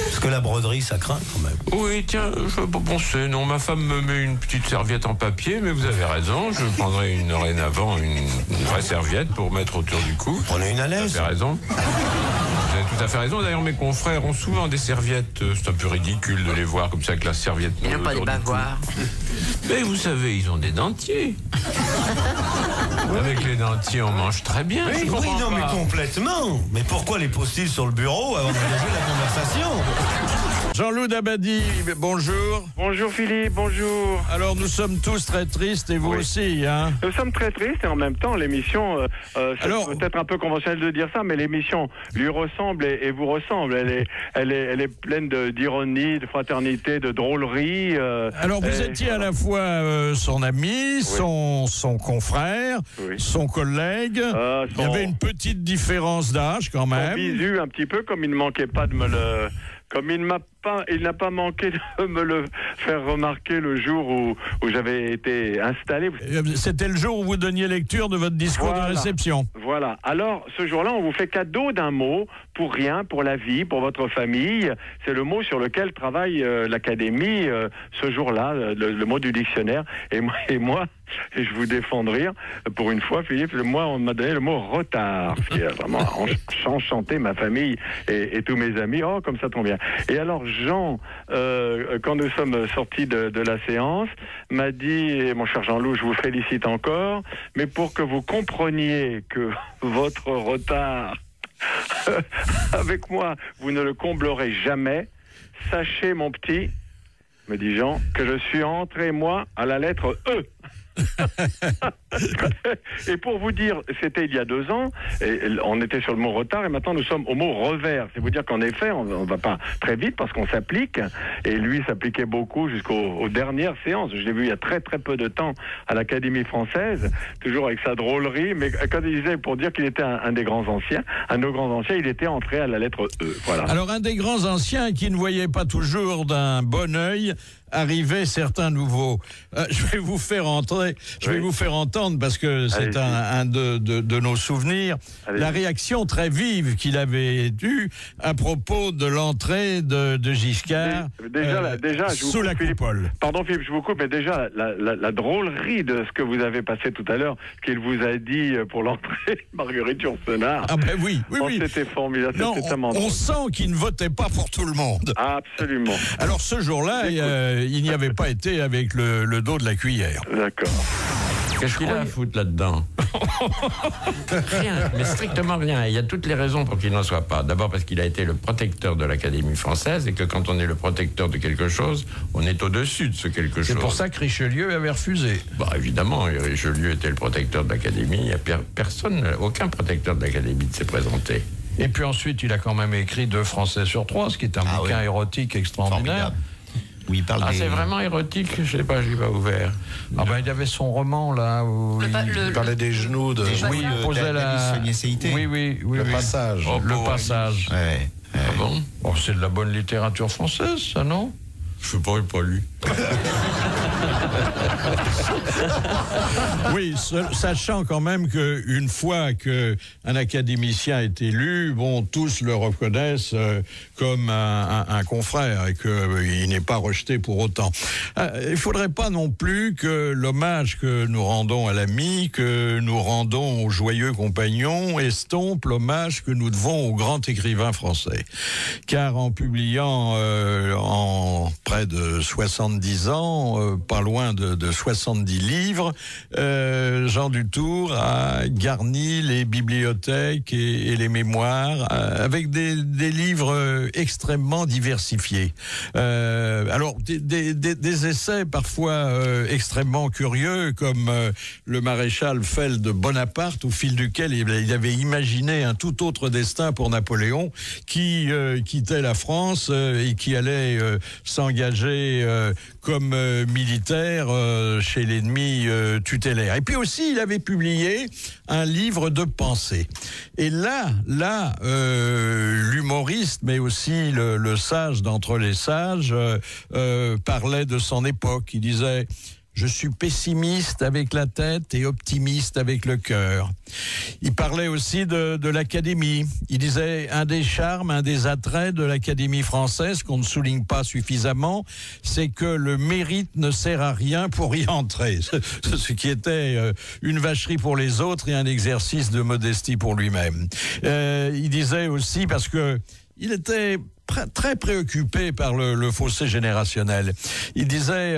S10: Parce que la broderie, ça craint quand même.
S3: Oui, tiens, je peux pas penser. Non, ma femme me met une petite serviette en papier, mais vous avez raison. Je prendrai dorénavant une vraie serviette pour mettre autour du cou.
S10: Prenez une à l'aise.
S3: Vous avez raison. Vous avez tout à fait raison. D'ailleurs, mes confrères ont souvent des serviettes. C'est un peu ridicule de les voir comme ça avec la serviette.
S11: Ils n'ont pas des bavoirs.
S3: Mais vous savez, ils ont des dentiers. Avec les dentiers, on mange très bien.
S10: Oui, non, mais complètement. Mais pourquoi les pose-t-il sur le bureau avant d'engager la conversation?
S1: Jean-Loup Dabadi, bonjour.
S12: Bonjour Philippe, bonjour.
S1: Alors nous sommes tous très tristes et vous aussi, hein?
S12: Nous sommes très tristes et en même temps l'émission, c'est peut-être un peu conventionnel de dire ça, mais l'émission lui ressemble et vous ressemble. Elle est pleine d'ironie, de fraternité, de drôlerie.
S1: Alors vous étiez à la fois son ami, son confrère, son collègue. Il y avait une petite différence d'âge quand même.
S12: Son bisu un petit peu, comme il ne manquait pas de me le... Comme il n'a pas manqué de me le faire remarquer le jour où j'avais été installé.
S1: C'était le jour où vous donniez lecture de votre discours de réception.
S12: Voilà. Alors, ce jour-là, on vous fait cadeau d'un mot pour rien, pour la vie, pour votre famille. C'est le mot sur lequel travaille l'Académie ce jour-là, le mot du dictionnaire. Et moi, et je vous défends de rire, pour une fois, Philippe, on m'a donné le mot retard, ce qui a vraiment enchanté ma famille et tous mes amis. Oh, comme ça tombe bien. Et alors, Jean, quand nous sommes sortis de la séance, m'a dit, mon cher Jean-Loup, je vous félicite encore, mais pour que vous compreniez que votre retard avec moi, vous ne le comblerez jamais, sachez, mon petit, me dit Jean, que je suis entré, moi, à la lettre E. Et pour vous dire, c'était il y a 2 ans, et on était sur le mot retard et maintenant nous sommes au mot revers. C'est vous dire qu'en effet, on va pas très vite parce qu'on s'applique, et lui s'appliquait beaucoup jusqu'aux dernières séances. Je l'ai vu il y a très très peu de temps à l'Académie française, toujours avec sa drôlerie, mais quand il disait, pour dire qu'il était un des grands anciens, un de nos grands anciens, il était entré à la lettre E. Voilà.
S1: Alors un des grands anciens qui ne voyait pas toujours d'un bon œil arrivaient certains nouveaux. Je vais vous faire entrer, je vais vous faire entendre, parce que c'est un de nos souvenirs, la réaction très vive qu'il avait eue à propos de l'entrée de Giscard
S12: déjà,
S1: sous la coupole.
S12: Pardon Philippe, je vous coupe, mais déjà la drôlerie de ce que vous avez passé tout à l'heure, qu'il vous a dit pour l'entrée, Marguerite Yourcenar.
S1: Ah ben oui.
S12: C'était formidable, c'était tellement
S1: on sent qu'il ne votait pas pour tout le monde.
S12: Absolument.
S1: Alors ce jour-là, il n'y avait pas été avec le dos de la cuillère.
S12: D'accord.
S3: Qu'est-ce qu'il a à foutre là-dedans? Rien, mais strictement rien. Il y a toutes les raisons pour qu'il n'en soit pas. D'abord parce qu'il a été le protecteur de l'Académie française, et que quand on est le protecteur de quelque chose, on est au-dessus de ce quelque chose.
S1: C'est pour ça que Richelieu avait refusé.
S3: Bah évidemment, Richelieu était le protecteur de l'Académie. Il n'y a personne, aucun protecteur de l'Académie ne s'est présenté.
S1: Et puis ensuite, il a quand même écrit 2 Français sur 3, ce qui est un bouquin érotique extraordinaire.
S10: Formidable. Oui, il parle
S3: c'est vraiment érotique, je sais pas, je l'ai pas ouvert.
S1: Ah ben il y avait son roman là où il parlait des genoux de.
S10: Oui, il posait la.
S1: Oui. Le passage. Le passage.
S10: Ouais.
S3: Ah bon?
S1: Oh, c'est de la bonne littérature française, ça, non?
S3: Je sais pas, il n'a pas lu.
S1: Oui, sachant quand même qu'une fois qu'un académicien est élu, bon, tous le reconnaissent comme un confrère et qu'il n'est pas rejeté pour autant. Il ne faudrait pas non plus que l'hommage que nous rendons à l'ami, que nous rendons au joyeux compagnon, estompe l'hommage que nous devons au grand écrivain français. Car en publiant en près de 70 ans, pas loin de 70 livres, Jean Dutour a garni les bibliothèques et les mémoires avec des livres extrêmement diversifiés. Alors, des essais parfois extrêmement curieux, comme le maréchal Fell de Bonaparte, au fil duquel il avait imaginé un tout autre destin pour Napoléon, qui quittait la France et qui allait s'engager comme militaire chez l'ennemi tutélaire. Et puis aussi, il avait publié un livre de pensée. Et là, l'humoriste, mais aussi le sage d'entre les sages, parlait de son époque. Il disait: je suis pessimiste avec la tête et optimiste avec le cœur. Il parlait aussi de l'Académie. Il disait: un des charmes, un des attraits de l'Académie française qu'on ne souligne pas suffisamment, c'est que le mérite ne sert à rien pour y entrer. Ce qui était une vacherie pour les autres et un exercice de modestie pour lui-même. Il disait aussi, parce que il était très préoccupé par le fossé générationnel. Il disait,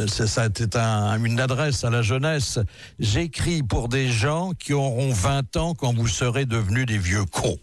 S1: ça était une adresse à la jeunesse: j'écris pour des gens qui auront 20 ans quand vous serez devenus des vieux cons.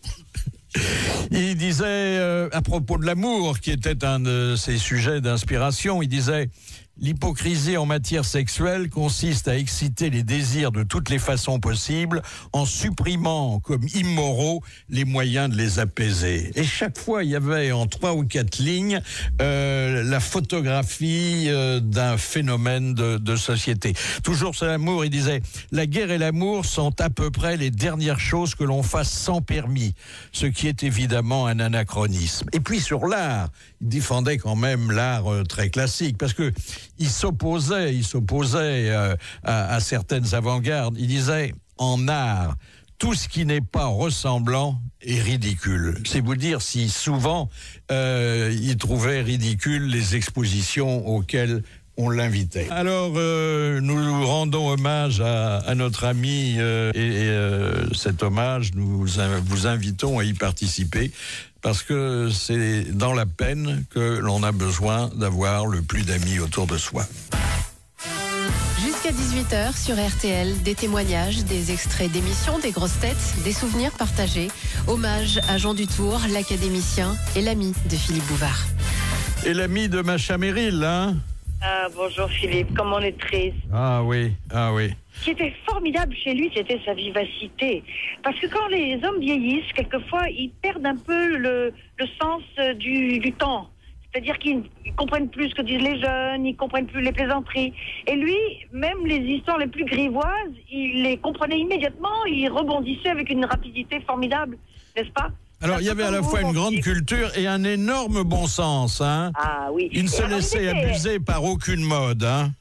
S1: Il disait, à propos de l'amour, qui était un de ses sujets d'inspiration, il disait: l'hypocrisie en matière sexuelle consiste à exciter les désirs de toutes les façons possibles en supprimant comme immoraux les moyens de les apaiser. Et chaque fois, il y avait en 3 ou 4 lignes la photographie d'un phénomène de société. Toujours sur l'amour, il disait: la guerre et l'amour sont à peu près les dernières choses que l'on fasse sans permis, ce qui est évidemment un anachronisme. Et puis sur l'art, il défendait quand même l'art très classique, parce que il s'opposait à certaines avant-gardes. Il disait: en art, tout ce qui n'est pas ressemblant est ridicule. C'est vous dire si souvent il trouvait ridicule les expositions auxquelles on l'invitait. Alors, nous rendons hommage à notre ami et cet hommage, nous vous invitons à y participer, parce que c'est dans la peine que l'on a besoin d'avoir le plus d'amis autour de soi.
S11: Jusqu'à 18h sur RTL, des témoignages, des extraits d'émissions, des grosses têtes, des souvenirs partagés. Hommage à Jean Dutour, l'académicien et l'ami de Philippe Bouvard.
S1: Et l'ami de Macha Merrill, hein?
S8: Ah, bonjour Philippe, comme on est triste.
S1: Ah oui.
S8: Ce qui était formidable chez lui, c'était sa vivacité. Parce que quand les hommes vieillissent, quelquefois, ils perdent un peu le sens du temps. C'est-à-dire qu'ils ne comprennent plus ce que disent les jeunes, ils ne comprennent plus les plaisanteries. Et lui, même les histoires les plus grivoises, il les comprenait immédiatement, il rebondissait avec une rapidité formidable, n'est-ce pas?
S1: Alors, il y avait à la fois une grande culture et un énorme bon sens, hein.
S8: Ah oui.
S1: Il ne se laissait abuser par aucune mode, hein.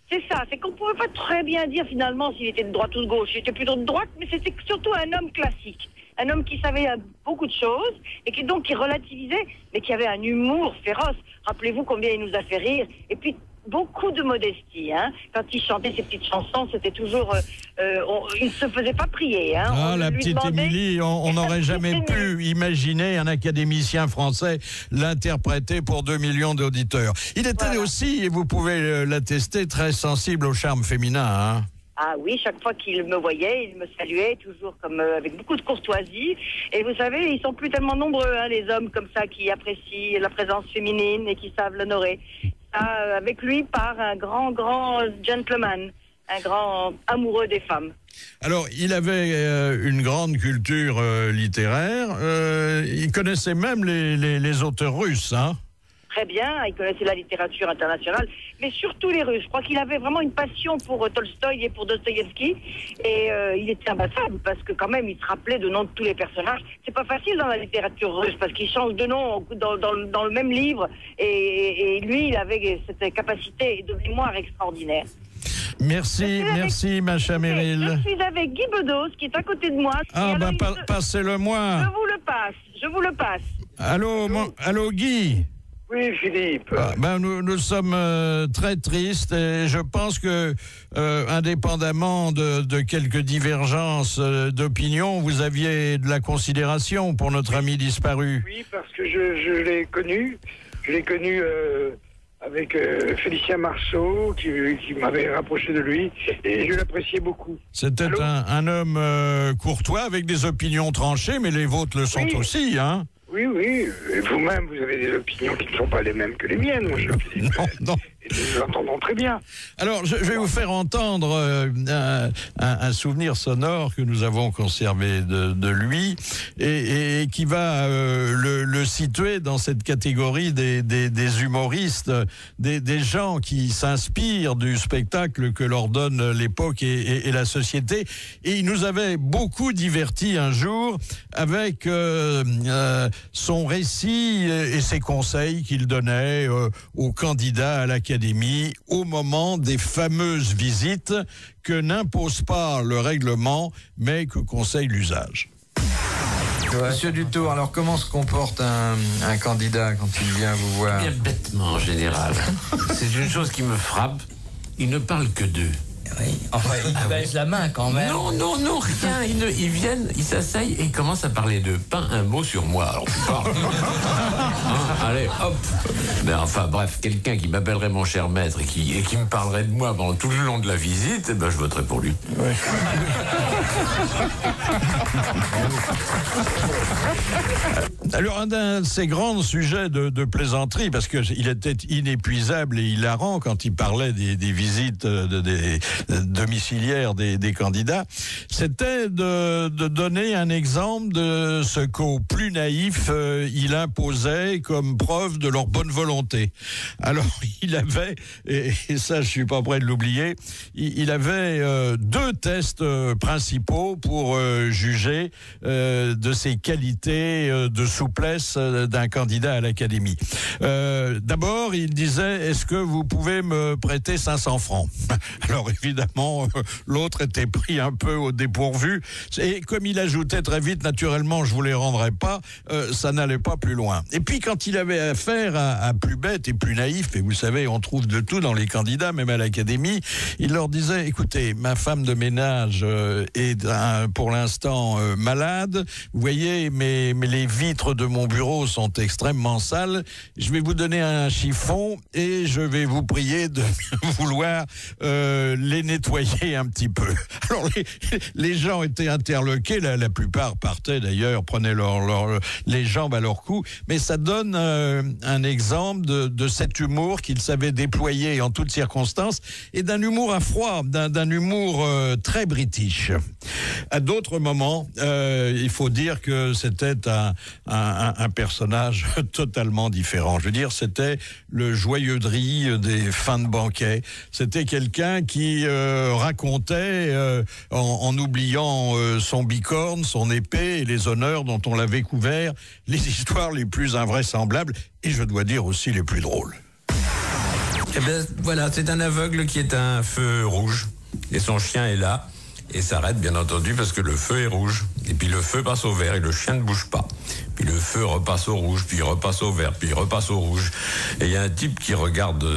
S8: C'est ça, c'est qu'on ne pouvait pas très bien dire finalement s'il était de droite ou de gauche. Il était plutôt de droite, mais c'était surtout un homme classique. Un homme qui savait beaucoup de choses et qui relativisait, mais qui avait un humour féroce. Rappelez-vous combien il nous a fait rire. Et puis, beaucoup de modestie, hein. Quand il chantait ses petites chansons, c'était toujours... il ne se faisait pas prier, hein.
S1: Ah, la petite Émilie, on n'aurait jamais pu imaginer un académicien français l'interpréter pour 2 millions d'auditeurs. Il était aussi, et vous pouvez l'attester, très sensible au charme féminin, hein.
S8: Ah oui, chaque fois qu'il me voyait, il me saluait, toujours comme avec beaucoup de courtoisie. Et vous savez, ils sont plus tellement nombreux, hein, les hommes comme ça, qui apprécient la présence féminine et qui savent l'honorer. Avec lui part un grand gentleman, un grand amoureux des femmes.
S1: Alors, il avait une grande culture littéraire. Il connaissait même les auteurs russes, hein.
S8: très bien, il connaissait la littérature internationale, mais surtout les Russes. Je crois qu'il avait vraiment une passion pour Tolstoï et pour Dostoïevski, et il était imbattable, parce que quand même, il se rappelait de noms de tous les personnages. C'est pas facile dans la littérature russe, parce qu'ils changent de nom dans le même livre, et lui, il avait cette capacité de mémoire extraordinaire.
S1: Merci, ma chère Meryl.
S8: Je suis avec Guy Bedos, qui est à côté de moi.
S1: Ah, passez-le-moi.
S8: Je vous le passe.
S1: Allô, Guy.
S13: Oui, Philippe.
S1: Nous sommes très tristes et je pense que, indépendamment de quelques divergences d'opinion, vous aviez de la considération pour notre ami disparu.
S13: Oui, parce que je l'ai connu. Je l'ai connu avec Félicien Marceau, qui m'avait rapproché de lui, et je l'appréciais beaucoup.
S1: C'était un homme courtois, avec des opinions tranchées, mais les vôtres le sont aussi, hein?
S13: Oui, oui. Et vous-même, vous avez des opinions qui ne sont pas les mêmes que les miennes, mon cher Philippe.
S1: Non.
S13: Et nous entendons très bien.
S1: Alors, je vais vous faire entendre un souvenir sonore que nous avons conservé de lui et qui va le situer dans cette catégorie des humoristes, des gens qui s'inspirent du spectacle que leur donne l'époque et la société. Et il nous avait beaucoup divertis un jour avec son récit et ses conseils qu'il donnait aux candidats à l'Académie au moment des fameuses visites que n'impose pas le règlement, mais que conseille l'usage.
S9: Monsieur Dutour, alors comment se comporte un candidat quand il vient vous voir?
S3: Bien bêtement, en général. C'est une chose qui me frappe, il ne parle que d'eux.
S14: Oui. Enfin, il baisse la main quand même.
S3: Non, rien. Ils viennent, ils s'asseyent et ils commencent à parler d'eux. Pas un mot sur moi. Alors, tu parles. Allez, hop. Mais enfin, bref, quelqu'un qui m'appellerait mon cher maître et qui me parlerait de moi pendant tout le long de la visite, je voterai pour lui.
S1: Oui. Alors, un de ses grands sujets de plaisanterie, parce qu'il était inépuisable et hilarant quand il parlait des visites domiciliaires des candidats, c'était de donner un exemple de ce qu'aux plus naïfs, il imposait comme preuve de leur bonne volonté. Alors, il avait, et ça je suis pas prêt de l'oublier, il avait deux tests principaux pour juger de ses qualités de souplesse d'un candidat à l'Académie. D'abord, il disait, est-ce que vous pouvez me prêter 500 francs? Alors évidemment, l'autre était pris un peu au dépourvu, et comme il ajoutait très vite, naturellement, je vous les rendrai pas, ça n'allait pas plus loin. Et puis quand il avait affaire à plus bête et plus naïf, et vous savez, on trouve de tout dans les candidats, même à l'Académie, il leur disait, écoutez, ma femme de ménage est pour l'instant malade, vous voyez, mais les vitres de mon bureau sont extrêmement sales, je vais vous donner un chiffon et je vais vous prier de vouloir les nettoyer un petit peu. Alors les gens étaient interloqués, la plupart partaient d'ailleurs, prenaient les jambes à leur cou, mais ça donne un exemple de cet humour qu'il savait déployer en toutes circonstances, et d'un humour à froid, d'un humour très british. À d'autres moments, il faut dire que c'était un personnage totalement différent. Je veux dire, c'était le joyeux drille des fins de banquet. C'était quelqu'un qui racontait, en oubliant son bicorne, son épée et les honneurs dont on l'avait couvert, les histoires les plus invraisemblables et je dois dire aussi les plus drôles.
S3: Eh bien, voilà, c'est un aveugle qui est à un feu rouge et son chien est là. Et s'arrête, bien entendu, parce que le feu est rouge. Et puis le feu passe au vert et le chien ne bouge pas. Puis le feu repasse au rouge, puis il repasse au vert, puis il repasse au rouge. Et il y a un type qui regarde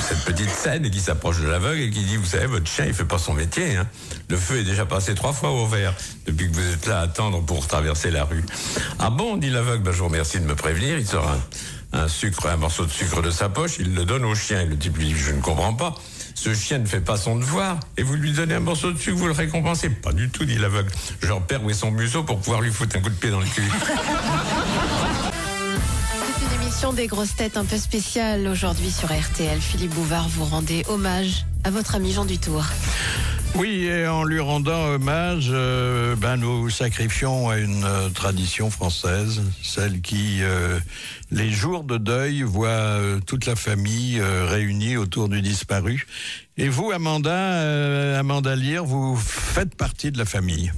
S3: cette petite scène et qui s'approche de l'aveugle et qui dit, vous savez, votre chien, il fait pas son métier, hein. Le feu est déjà passé 3 fois au vert depuis que vous êtes là à attendre pour traverser la rue. Ah bon, dit l'aveugle, je vous remercie de me prévenir. Il sort un morceau de sucre de sa poche, il le donne au chien. Et le type lui dit, je ne comprends pas. Ce chien ne fait pas son devoir et vous lui donnez un morceau de sucre, vous le récompensez. Pas du tout, dit l'aveugle. Je repère où est son museau pour pouvoir lui foutre un coup de pied dans le cul.
S11: C'est une émission des grosses têtes un peu spéciale aujourd'hui sur RTL. Philippe Bouvard, vous rendez hommage à votre ami Jean Dutour.
S1: Oui, et en lui rendant hommage, nous sacrifions à une tradition française, celle qui, les jours de deuil, voit toute la famille réunie autour du disparu. Et vous, Amanda Lear, vous faites partie de la famille.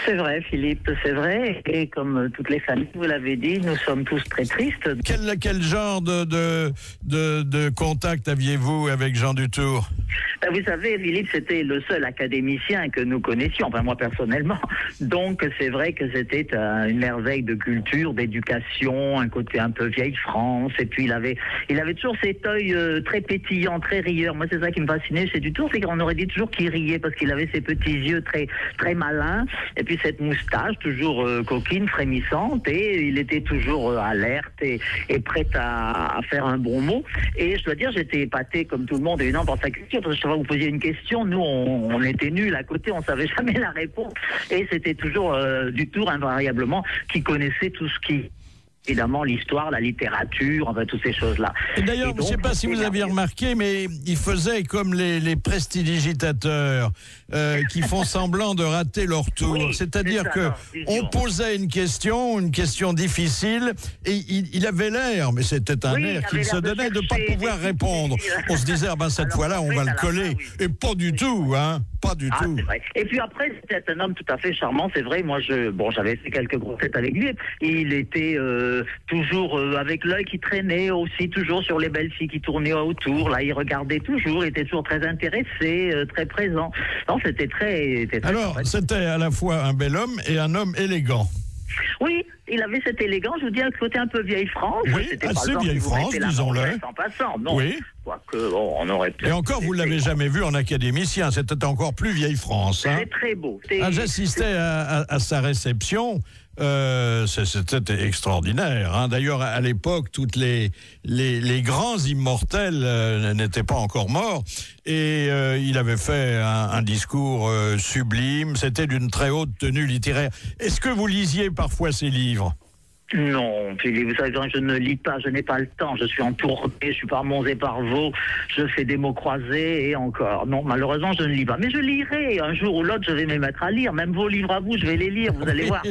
S15: C'est vrai, Philippe, c'est vrai. Et comme toutes les familles, vous l'avez dit, nous sommes tous très tristes.
S1: Quel genre de contact aviez-vous avec Jean Dutour ?
S15: Vous savez, Philippe, c'était le seul académicien que nous connaissions, enfin moi personnellement. Donc c'est vrai que c'était une merveille de culture, d'éducation, un côté un peu vieille France. Et puis il avait toujours cet œil très pétillant, très rieur. Moi c'est ça qui me fascinait chez Dutour, c'est qu'on aurait dit toujours qu'il riait parce qu'il avait ses petits yeux très très malins. Et puis cette moustache toujours coquine, frémissante, et il était toujours alerte et prêt à faire un bon mot. Et je dois dire, j'étais épaté comme tout le monde, évidemment, par sa culture, parce que chaque fois que vous posiez une question, nous on était nuls à côté, on savait jamais la réponse. Et c'était toujours Dutour, invariablement, qui connaissait tout ce qui... Évidemment, l'histoire, la littérature, enfin, toutes ces choses-là.
S1: Et d'ailleurs, je ne sais pas si vous aviez remarqué, mais il faisait comme les prestidigitateurs qui font semblant de rater leur tour. Oui, c'est-à-dire qu'on posait une question difficile, et il avait l'air, mais c'était un air qu'il se donnait de ne pas pouvoir répondre. On se disait, cette fois-là, on va le coller. Et pas du tout, hein. Pas du tout.
S15: C'est vrai. Et puis après, c'était un homme tout à fait charmant, c'est vrai. Moi, j'avais fait quelques grossettes avec lui. Il était toujours avec l'œil qui traînait aussi, toujours sur les belles filles qui tournaient autour. Là, il regardait toujours, il était toujours très intéressé, très présent. Non, c'était très
S1: Alors, c'était à la fois un bel homme et un homme élégant.
S15: Oui, il avait cette élégance, je vous dis, un côté un peu vieille France.
S1: Oui, assez vieille France, disons-le.
S15: En passant, non.
S1: Oui.
S15: On aurait
S1: et encore, vous ne l'avez jamais vu en académicien, c'était encore plus vieille France. Hein.
S15: C'est très beau.
S1: J'assistais à sa réception. C'était extraordinaire. Hein. D'ailleurs, à l'époque, toutes les grands immortels n'étaient pas encore morts. Et il avait fait un discours sublime. C'était d'une très haute tenue littéraire. Est-ce que vous lisiez parfois ses livres ?
S15: Non, Philippe, vous savez, je ne lis pas, je n'ai pas le temps, je suis en tournée, je suis par Mons et par Vaux, je fais des mots croisés et encore. Non, malheureusement, je ne lis pas. Mais je lirai, un jour ou l'autre, je vais me mettre à lire. Même vos livres à vous, je vais les lire, vous allez voir.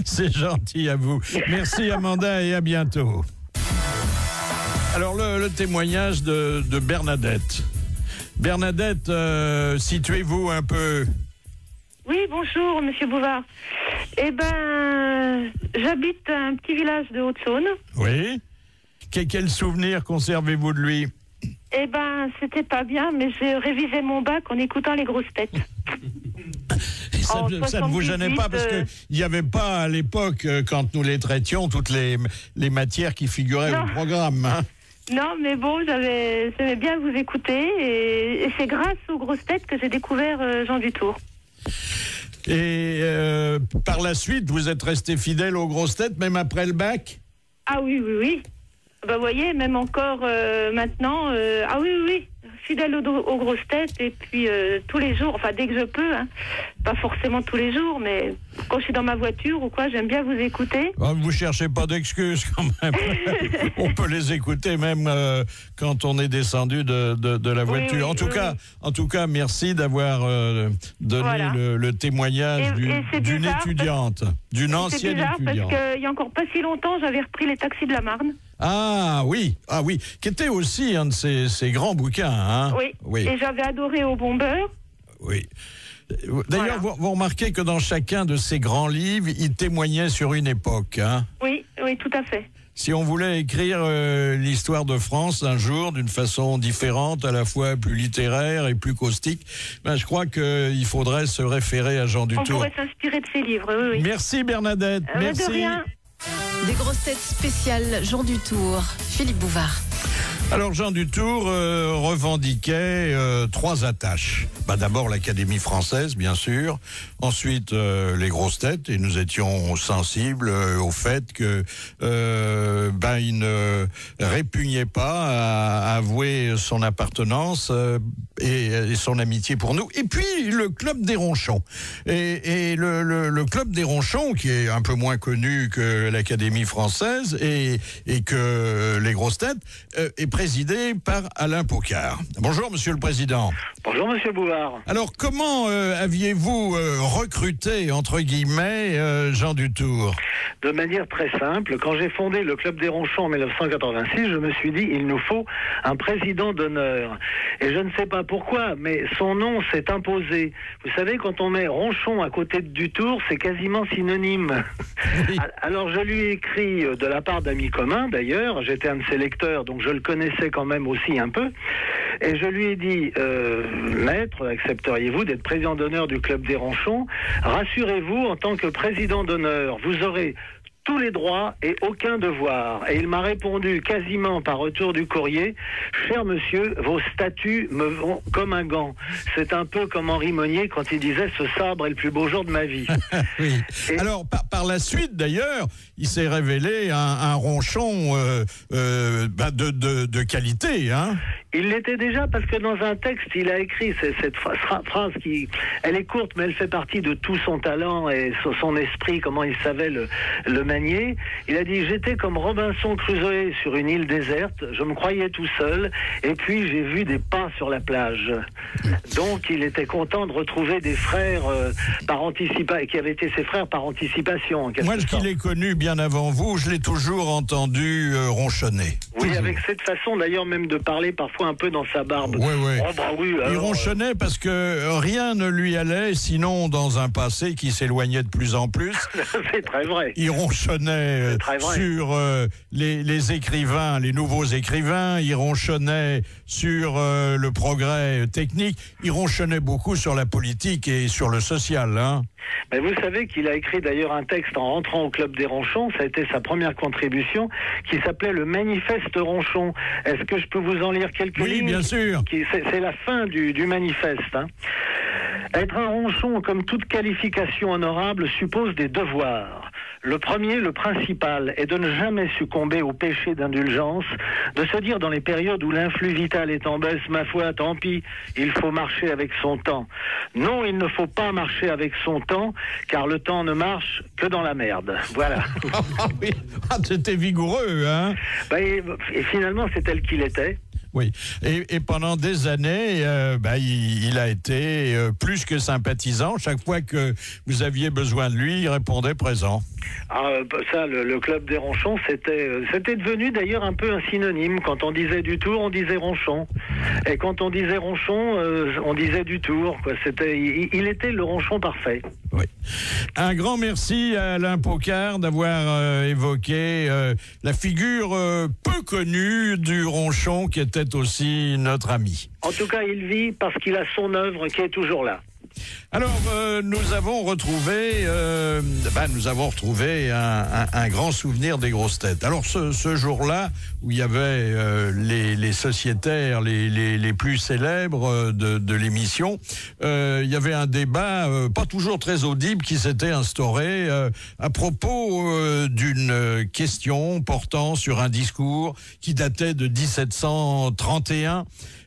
S1: C'est gentil à vous. Merci Amanda et à bientôt. Alors, le témoignage de Bernadette. Bernadette, situez-vous un peu...
S16: Oui, bonjour, Monsieur Bouvard. J'habite un petit village de Haute-Saône.
S1: Oui. Quel souvenir conservez-vous de lui ?
S16: C'était pas bien, mais j'ai révisé mon bac en écoutant les grosses têtes.
S1: Ça ne vous gênait pas parce qu'il n'y avait pas à l'époque, quand nous les traitions, toutes les matières qui figuraient au programme. Hein.
S16: Non, mais bon, j'aimais bien vous écouter et c'est grâce aux grosses têtes que j'ai découvert Jean Dutour.
S1: Et par la suite, vous êtes resté fidèle aux grosses têtes, même après le bac ?
S16: Ah oui. Vous voyez, même encore maintenant, oui, fidèle aux grosses têtes, et puis tous les jours, enfin dès que je peux, hein, pas forcément tous les jours, mais quand je suis dans ma voiture ou quoi, j'aime bien vous écouter.
S1: Vous cherchez pas d'excuses quand même. On peut les écouter même quand on est descendu de la voiture. En tout cas, merci d'avoir donné le témoignage d'une étudiante, d'une ancienne étudiante.
S16: C'est bizarre parce qu'il y a encore pas si longtemps, j'avais repris les taxis de la Marne.
S1: Ah oui, qui était aussi un de ces grands bouquins. Hein?
S16: Oui, et j'avais adoré Au bon beurre.
S1: Oui. D'ailleurs, vous remarquez que dans chacun de ces grands livres, il témoignait sur une époque. Hein?
S16: Oui, tout à fait.
S1: Si on voulait écrire l'histoire de France un jour d'une façon différente, à la fois plus littéraire et plus caustique, je crois qu'il faudrait se référer à Jean Dutour.
S16: On pourrait s'inspirer de ses livres, oui.
S1: Merci Bernadette, merci.
S16: De rien.
S11: Des grosses têtes spéciales Jean Dutour, Philippe Bouvard.
S1: Alors Jean Dutour revendiquait 3 attaches. D'abord l'Académie française, bien sûr. Ensuite les grosses têtes, et nous étions sensibles au fait que il ne répugnait pas à avouer son appartenance et son amitié pour nous. Et puis le Club des Ronchons. Et le Club des Ronchons, qui est un peu moins connu que l'Académie française et que les grosses têtes, est présidé par Alain Pocard. Bonjour, Monsieur le Président.
S13: Bonjour, Monsieur Bouvard.
S1: Alors, comment aviez-vous recruté, entre guillemets, Jean Dutour?
S13: De manière très simple, quand j'ai fondé le Club des Ronchons en 1986, je me suis dit, il nous faut un président d'honneur. Et je ne sais pas pourquoi, mais son nom s'est imposé. Vous savez, quand on met Ronchon à côté de Dutour, c'est quasiment synonyme. Oui. Alors, je lui ai écrit de la part d'amis communs, d'ailleurs, j'étais un de ses lecteurs, donc je le connaissais quand même aussi un peu, et je lui ai dit, maître, accepteriez-vous d'être président d'honneur du Club des Ronchons? Rassurez-vous, en tant que président d'honneur, vous aurez tous les droits et aucun devoir. Et il m'a répondu quasiment par retour du courrier, cher monsieur, vos statuts me vont comme un gant. C'est un peu comme Henri Monnier quand il disait ce sabre est le plus beau jour de ma vie.
S1: Oui. Et alors, par la suite, d'ailleurs, il s'est révélé un ronchon de qualité, hein.
S13: Il l'était déjà parce que dans un texte, il a écrit cette phrase qui, elle est courte, mais elle fait partie de tout son talent et son esprit, comment il savait le manier. Il a dit, j'étais comme Robinson Crusoe sur une île déserte, je me croyais tout seul, et puis j'ai vu des pas sur la plage. Donc il était content de retrouver des frères par anticipation, qui avaient été ses frères par anticipation.
S1: Moi, qui l'ai connu bien avant vous, je l'ai toujours entendu ronchonner.
S13: Oui,
S1: toujours.
S13: Avec cette façon d'ailleurs même de parler parfois un peu dans sa barbe.
S1: Oui, oui.
S13: Oh, bah oui, alors,
S1: il ronchonnait parce que rien ne lui allait, sinon dans un passé qui s'éloignait de plus en plus.
S13: C'est très vrai.
S1: Il ronchonnait sur les écrivains, les nouveaux écrivains. Il ronchonnait sur le progrès technique. Il ronchonnait beaucoup sur la politique et sur le social, hein.
S13: Mais vous savez qu'il a écrit d'ailleurs un texte en rentrant au Club des Ronchons, ça a été sa première contribution, qui s'appelait le Manifeste Ronchon. Est-ce que je peux vous en lire quelques lignes?
S1: Oui, bien sûr.
S13: C'est la fin du manifeste, hein. Être un ronchon, comme toute qualification honorable, suppose des devoirs. Le premier, le principal, est de ne jamais succomber au péché d'indulgence, de se dire dans les périodes où l'influx vital est en baisse, ma foi, tant pis, il faut marcher avec son temps. Non, il ne faut pas marcher avec son temps, car le temps ne marche que dans la merde. Voilà.
S1: Oui, c'était vigoureux, hein.
S13: Et finalement, c'est tel qu'il était.
S1: Oui, et pendant des années, il a été plus que sympathisant. Chaque fois que vous aviez besoin de lui, il répondait présent.
S13: Ça, le Club des Ronchons, c'était devenu d'ailleurs un peu un synonyme. Quand on disait Dutour, on disait Ronchon. Et quand on disait Ronchon, on disait Dutour, quoi. Il était le Ronchon parfait.
S1: Oui. Un grand merci à Alain Pocard d'avoir évoqué la figure peu connue du Ronchon qui était aussi notre ami.
S13: En tout cas, il vit parce qu'il a son œuvre qui est toujours là.
S1: Alors, nous avons retrouvé un grand souvenir des grosses têtes. Alors, ce jour-là, où il y avait les sociétaires les plus célèbres de l'émission, il y avait un débat pas toujours très audible qui s'était instauré à propos d'une question portant sur un discours qui datait de 1731.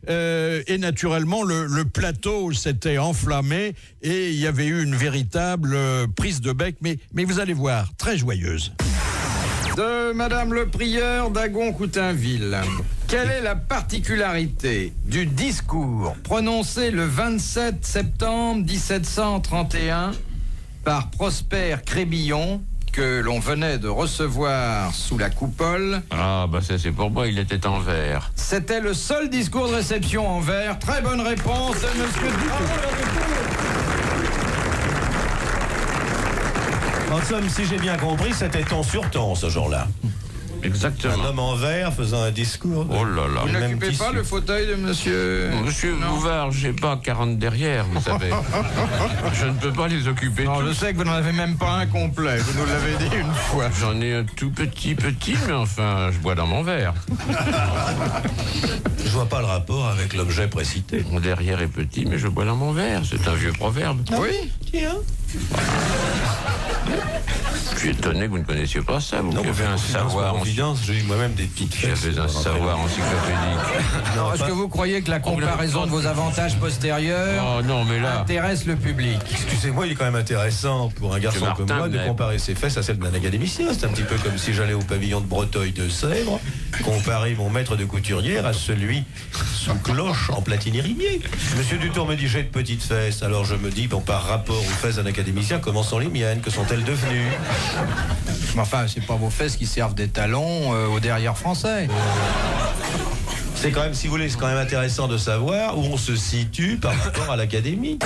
S1: Et naturellement, le plateau s'était enflammé et il y avait eu une véritable prise de bec, mais vous allez voir, très joyeuse.
S9: De Madame le Prieur d'Agon-Coutainville. Quelle est la particularité du discours prononcé le 27 septembre 1731 par Prosper Crébillon, que l'on venait de recevoir sous la coupole?
S3: Ah, ça c'est pour moi, il était en verre.
S9: C'était le seul discours de réception en verre. Très bonne réponse de Monsieur Dutour.
S10: En somme, si j'ai bien compris, c'était ton sur ton ce jour-là.
S3: Exactement.
S10: Un homme en verre faisant un discours.
S3: Oh là là.
S9: Vous n'occupez pas le fauteuil de monsieur...
S3: Monsieur Bouvard, j'ai pas 40 derrière, vous savez. Je ne peux pas les occuper tous.
S9: Je sais que vous n'en avez même pas un complet, vous nous l'avez dit une fois.
S3: J'en ai un tout petit, mais enfin, je bois dans mon verre.
S10: Je vois pas le rapport avec l'objet précité.
S3: Mon derrière est petit, mais je bois dans mon verre. C'est un vieux proverbe.
S9: Oui.
S10: Tiens.
S3: suis étonné que vous ne connaissiez pas ça. Vous qui avez un savoir
S10: j'ai eu moi-même des petites fesses.
S3: J'avais un savoir encyclopédique.
S9: Alors, est-ce que vous croyez que la comparaison de vos avantages postérieurs intéresse le public?
S10: Excusez-moi, il est quand même intéressant pour un garçon comme moi de comparer ses fesses à celles d'un académicien. C'est un petit peu comme si j'allais au pavillon de Breteuil de Sèvres, comparer mon maître de couturière à celui sous cloche en platine irriguée. Monsieur Dutour me dit j'ai de petites fesses, alors je me dis, bon, par rapport aux fesses d'un académicien, comment sont les miennes? Que sont-elles devenues?
S9: Mais enfin, c'est pas vos fesses qui servent des talons aux derrières français.
S10: C'est quand même, si vous voulez, c'est quand même intéressant de savoir où on se situe par rapport à l'académie.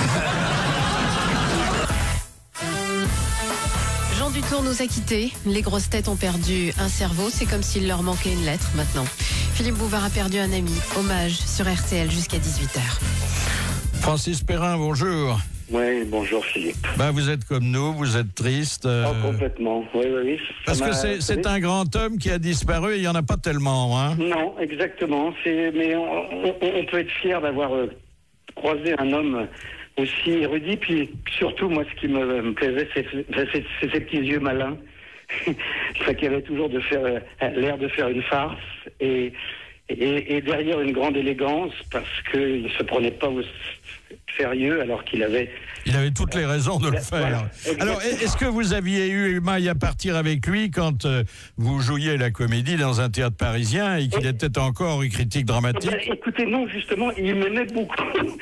S11: Jean Dutour nous a quittés. Les grosses têtes ont perdu un cerveau. C'est comme s'il leur manquait une lettre maintenant. Philippe Bouvard a perdu un ami. Hommage sur RTL jusqu'à 18h.
S1: Francis Perrin, bonjour.
S17: Oui, bonjour Philippe.
S1: Vous êtes comme nous, vous êtes triste.
S17: Complètement, oui.
S1: Parce que c'est un grand homme qui a disparu et il n'y en a pas tellement, hein?
S17: Non, exactement. Mais on peut être fier d'avoir croisé un homme aussi érudit. Puis surtout, moi, ce qui me plaisait, c'est ses petits yeux malins. Qui avait toujours l'air de faire une farce. Et derrière une grande élégance, parce qu'il ne se prenait pas au sérieux alors qu'il avait...
S1: Il avait toutes les raisons de le faire. Voilà, alors, est-ce que vous aviez eu maille à partir avec lui quand vous jouiez la comédie dans un théâtre parisien et qu'il était encore une critique dramatique?
S17: Écoutez, non, justement, il m'aimait beaucoup.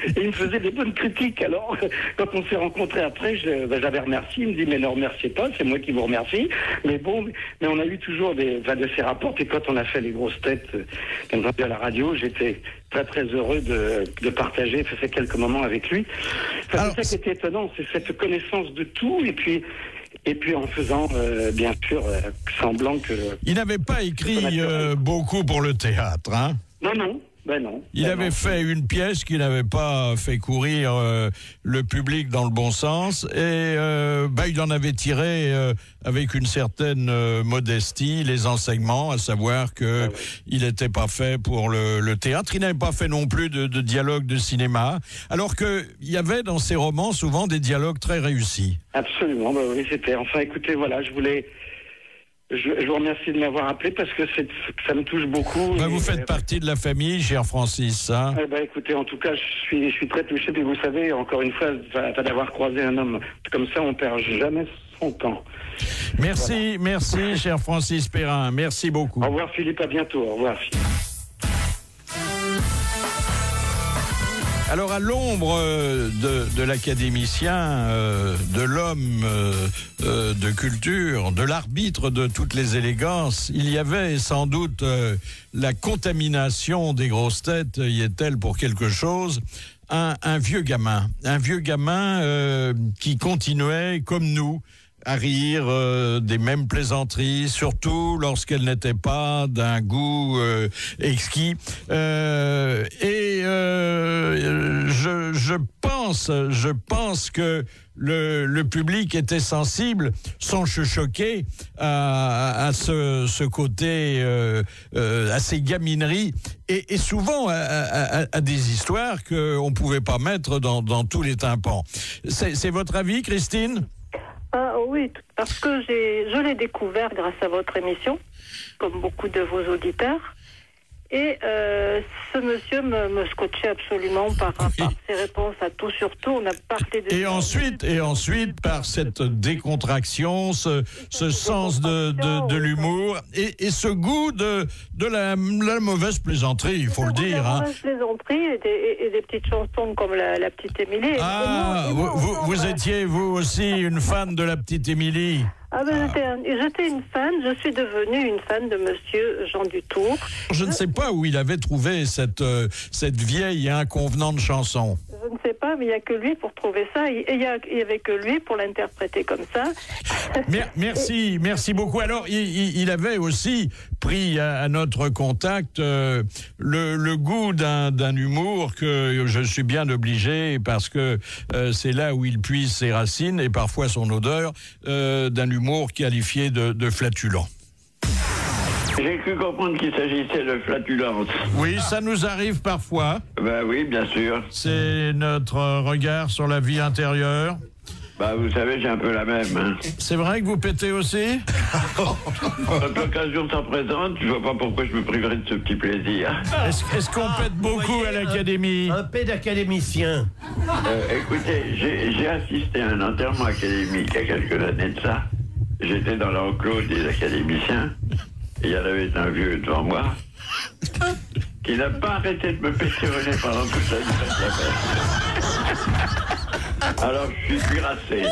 S17: Et il me faisait des bonnes critiques. Alors, quand on s'est rencontrés après, j'avais remercié. Il me dit, mais ne remerciez pas, c'est moi qui vous remercie. Mais bon, mais on a eu toujours de ces rapports. Et quand on a fait les grosses têtes, à la radio, j'étais très très heureux de partager ces quelques moments avec lui. Enfin, c'est ça qui était étonnant, c'est cette connaissance de tout et puis en faisant bien sûr semblant que...
S1: Il n'avait pas écrit beaucoup pour le théâtre, hein?
S17: Non.
S1: Il avait fait une pièce qui n'avait pas fait courir le public dans le bon sens et il en avait tiré avec une certaine modestie les enseignements, à savoir que il n'était pas fait pour le théâtre. Il n'avait pas fait non plus de dialogue de cinéma, alors qu'il y avait dans ses romans souvent des dialogues très réussis.
S17: Absolument, oui, c'était... Enfin, écoutez, voilà, je vous remercie de m'avoir appelé parce que ça me touche beaucoup.
S1: Vous faites partie de la famille, cher Francis. Hein?
S17: Écoutez, en tout cas, je suis très touché. Puis vous savez, encore une fois, d'avoir croisé un homme comme ça, on perd jamais son temps.
S1: Merci, cher Francis Perrin. Merci beaucoup.
S17: Au revoir Philippe, à bientôt. Au revoir Philippe.
S1: Alors, à l'ombre de l'académicien, de l'homme de culture, de l'arbitre de toutes les élégances, il y avait sans doute la contamination des grosses têtes, y est-elle pour quelque chose, un vieux gamin qui continuait, comme nous, à rire des mêmes plaisanteries, surtout lorsqu'elles n'étaient pas d'un goût exquis. Je pense que le public était sensible, sans se choquer, à ce côté, à ces gamineries, et souvent à des histoires qu'on ne pouvait pas mettre dans tous les tympans. C'est votre avis, Christine ?
S7: Oui, parce que je l'ai découvert grâce à votre émission, comme beaucoup de vos auditeurs. Et ce monsieur me scotchait absolument par ses réponses à tout, surtout. On a parlé de...
S1: Et ensuite, par cette décontraction, ce sens de l'humour et ce goût de la mauvaise plaisanterie, il faut le dire.
S7: La mauvaise plaisanterie et des petites chansons comme la petite Émilie.
S1: Vous étiez, vous aussi, une fan de la petite Émilie?
S7: J'étais une fan, je suis devenue une fan de monsieur Jean Dutour.
S1: Je ne sais pas où il avait trouvé cette vieille et inconvenante chanson.
S7: Je ne sais pas, mais il n'y a que lui pour trouver ça, et il n'y avait que lui pour l'interpréter comme ça.
S1: Merci beaucoup. Alors, il avait aussi pris à notre contact le goût d'un humour que je suis bien obligé, parce que c'est là où il puise ses racines et parfois son odeur, d'un humour qualifié de flatulent.
S18: J'ai cru comprendre qu'il s'agissait de flatulence.
S1: Oui, ça nous arrive parfois.
S18: Oui, bien sûr.
S1: C'est notre regard sur la vie intérieure.
S18: Bah, vous savez, j'ai un peu la même. Hein.
S1: C'est vrai que vous pétez aussi?
S18: Quand l'occasion s'en présente, je vois pas pourquoi je me priverais de ce petit plaisir.
S1: Est-ce qu'on pète beaucoup à l'académie?
S10: Un pet d'académicien.
S18: Écoutez, j'ai assisté à un enterrement académique il y a quelques années de ça. J'étais dans l'enclos des académiciens. Et il y en avait un vieux devant moi qui n'a pas arrêté de me péter au nez pendant toute la durée de la fête. Alors je suis cuirassé.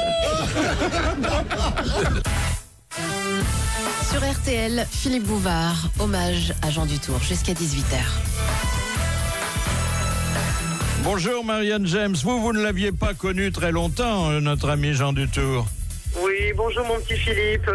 S11: Sur RTL, Philippe Bouvard, hommage à Jean Dutour, jusqu'à 18h.
S1: Bonjour Marianne James, vous ne l'aviez pas connu très longtemps, notre ami Jean Dutour.
S19: Oui, bonjour mon petit Philippe.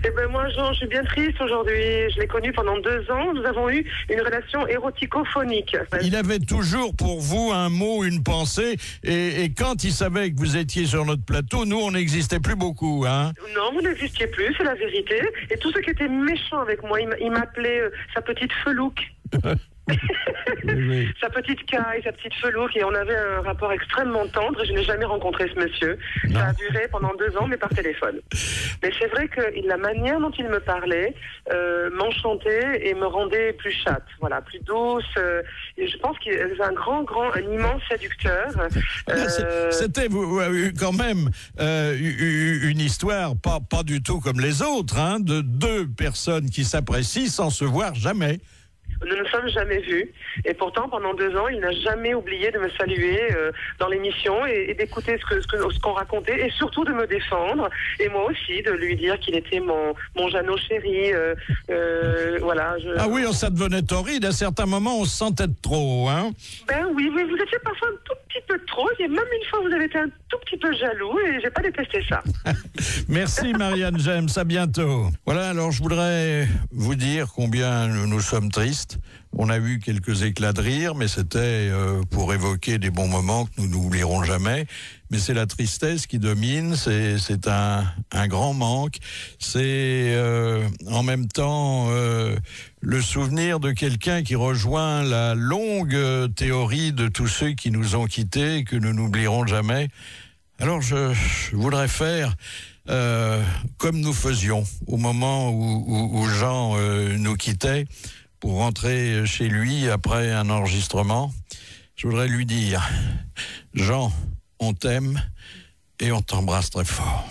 S19: Eh ben moi, Jean, je suis bien triste aujourd'hui. Je l'ai connu pendant 2 ans. Nous avons eu une relation érotico-phonique.
S1: Il avait toujours pour vous un mot, une pensée. Et quand il savait que vous étiez sur notre plateau, nous, on n'existait plus beaucoup. Hein.
S19: Non, vous n'existiez plus, c'est la vérité. Et tous ceux qui étaient méchants avec moi, il m'appelait sa petite felouque.
S1: Oui.
S19: Sa petite caille, sa petite felouque, et on avait un rapport extrêmement tendre et je n'ai jamais rencontré ce monsieur.
S1: Non.
S19: Ça a duré pendant 2 ans, mais par téléphone. Mais c'est vrai que la manière dont il me parlait m'enchantait et me rendait plus chatte, voilà, plus douce. Et je pense qu'il est un un immense séducteur.
S1: C'était quand même une histoire pas du tout comme les autres, hein, de 2 personnes qui s'apprécient sans se voir jamais.
S19: Nous ne nous sommes jamais vus. Et pourtant, pendant 2 ans, il n'a jamais oublié de me saluer dans l'émission et d'écouter ce qu'on racontait et surtout de me défendre. Et moi aussi, de lui dire qu'il était mon Jeannot chéri. Voilà.
S1: Ah oui, ça devenait torride. À certains moments, on se sentait de trop. Hein.
S19: Ben oui, vous étiez parfois un tout petit peu de trop. Et même une fois, vous avez été un tout petit peu jaloux et j'ai pas détesté ça.
S1: Merci Marianne James, à bientôt. Voilà, alors je voudrais vous dire combien nous sommes tristes. On a eu quelques éclats de rire, mais c'était pour évoquer des bons moments que nous n'oublierons jamais. Mais c'est la tristesse qui domine, c'est un grand manque. C'est en même temps le souvenir de quelqu'un qui rejoint la longue théorie de tous ceux qui nous ont quittés et que nous n'oublierons jamais. Alors je voudrais faire comme nous faisions au moment où Jean nous quittait pour rentrer chez lui après un enregistrement. Je voudrais lui dire, Jean, on t'aime et on t'embrasse très fort.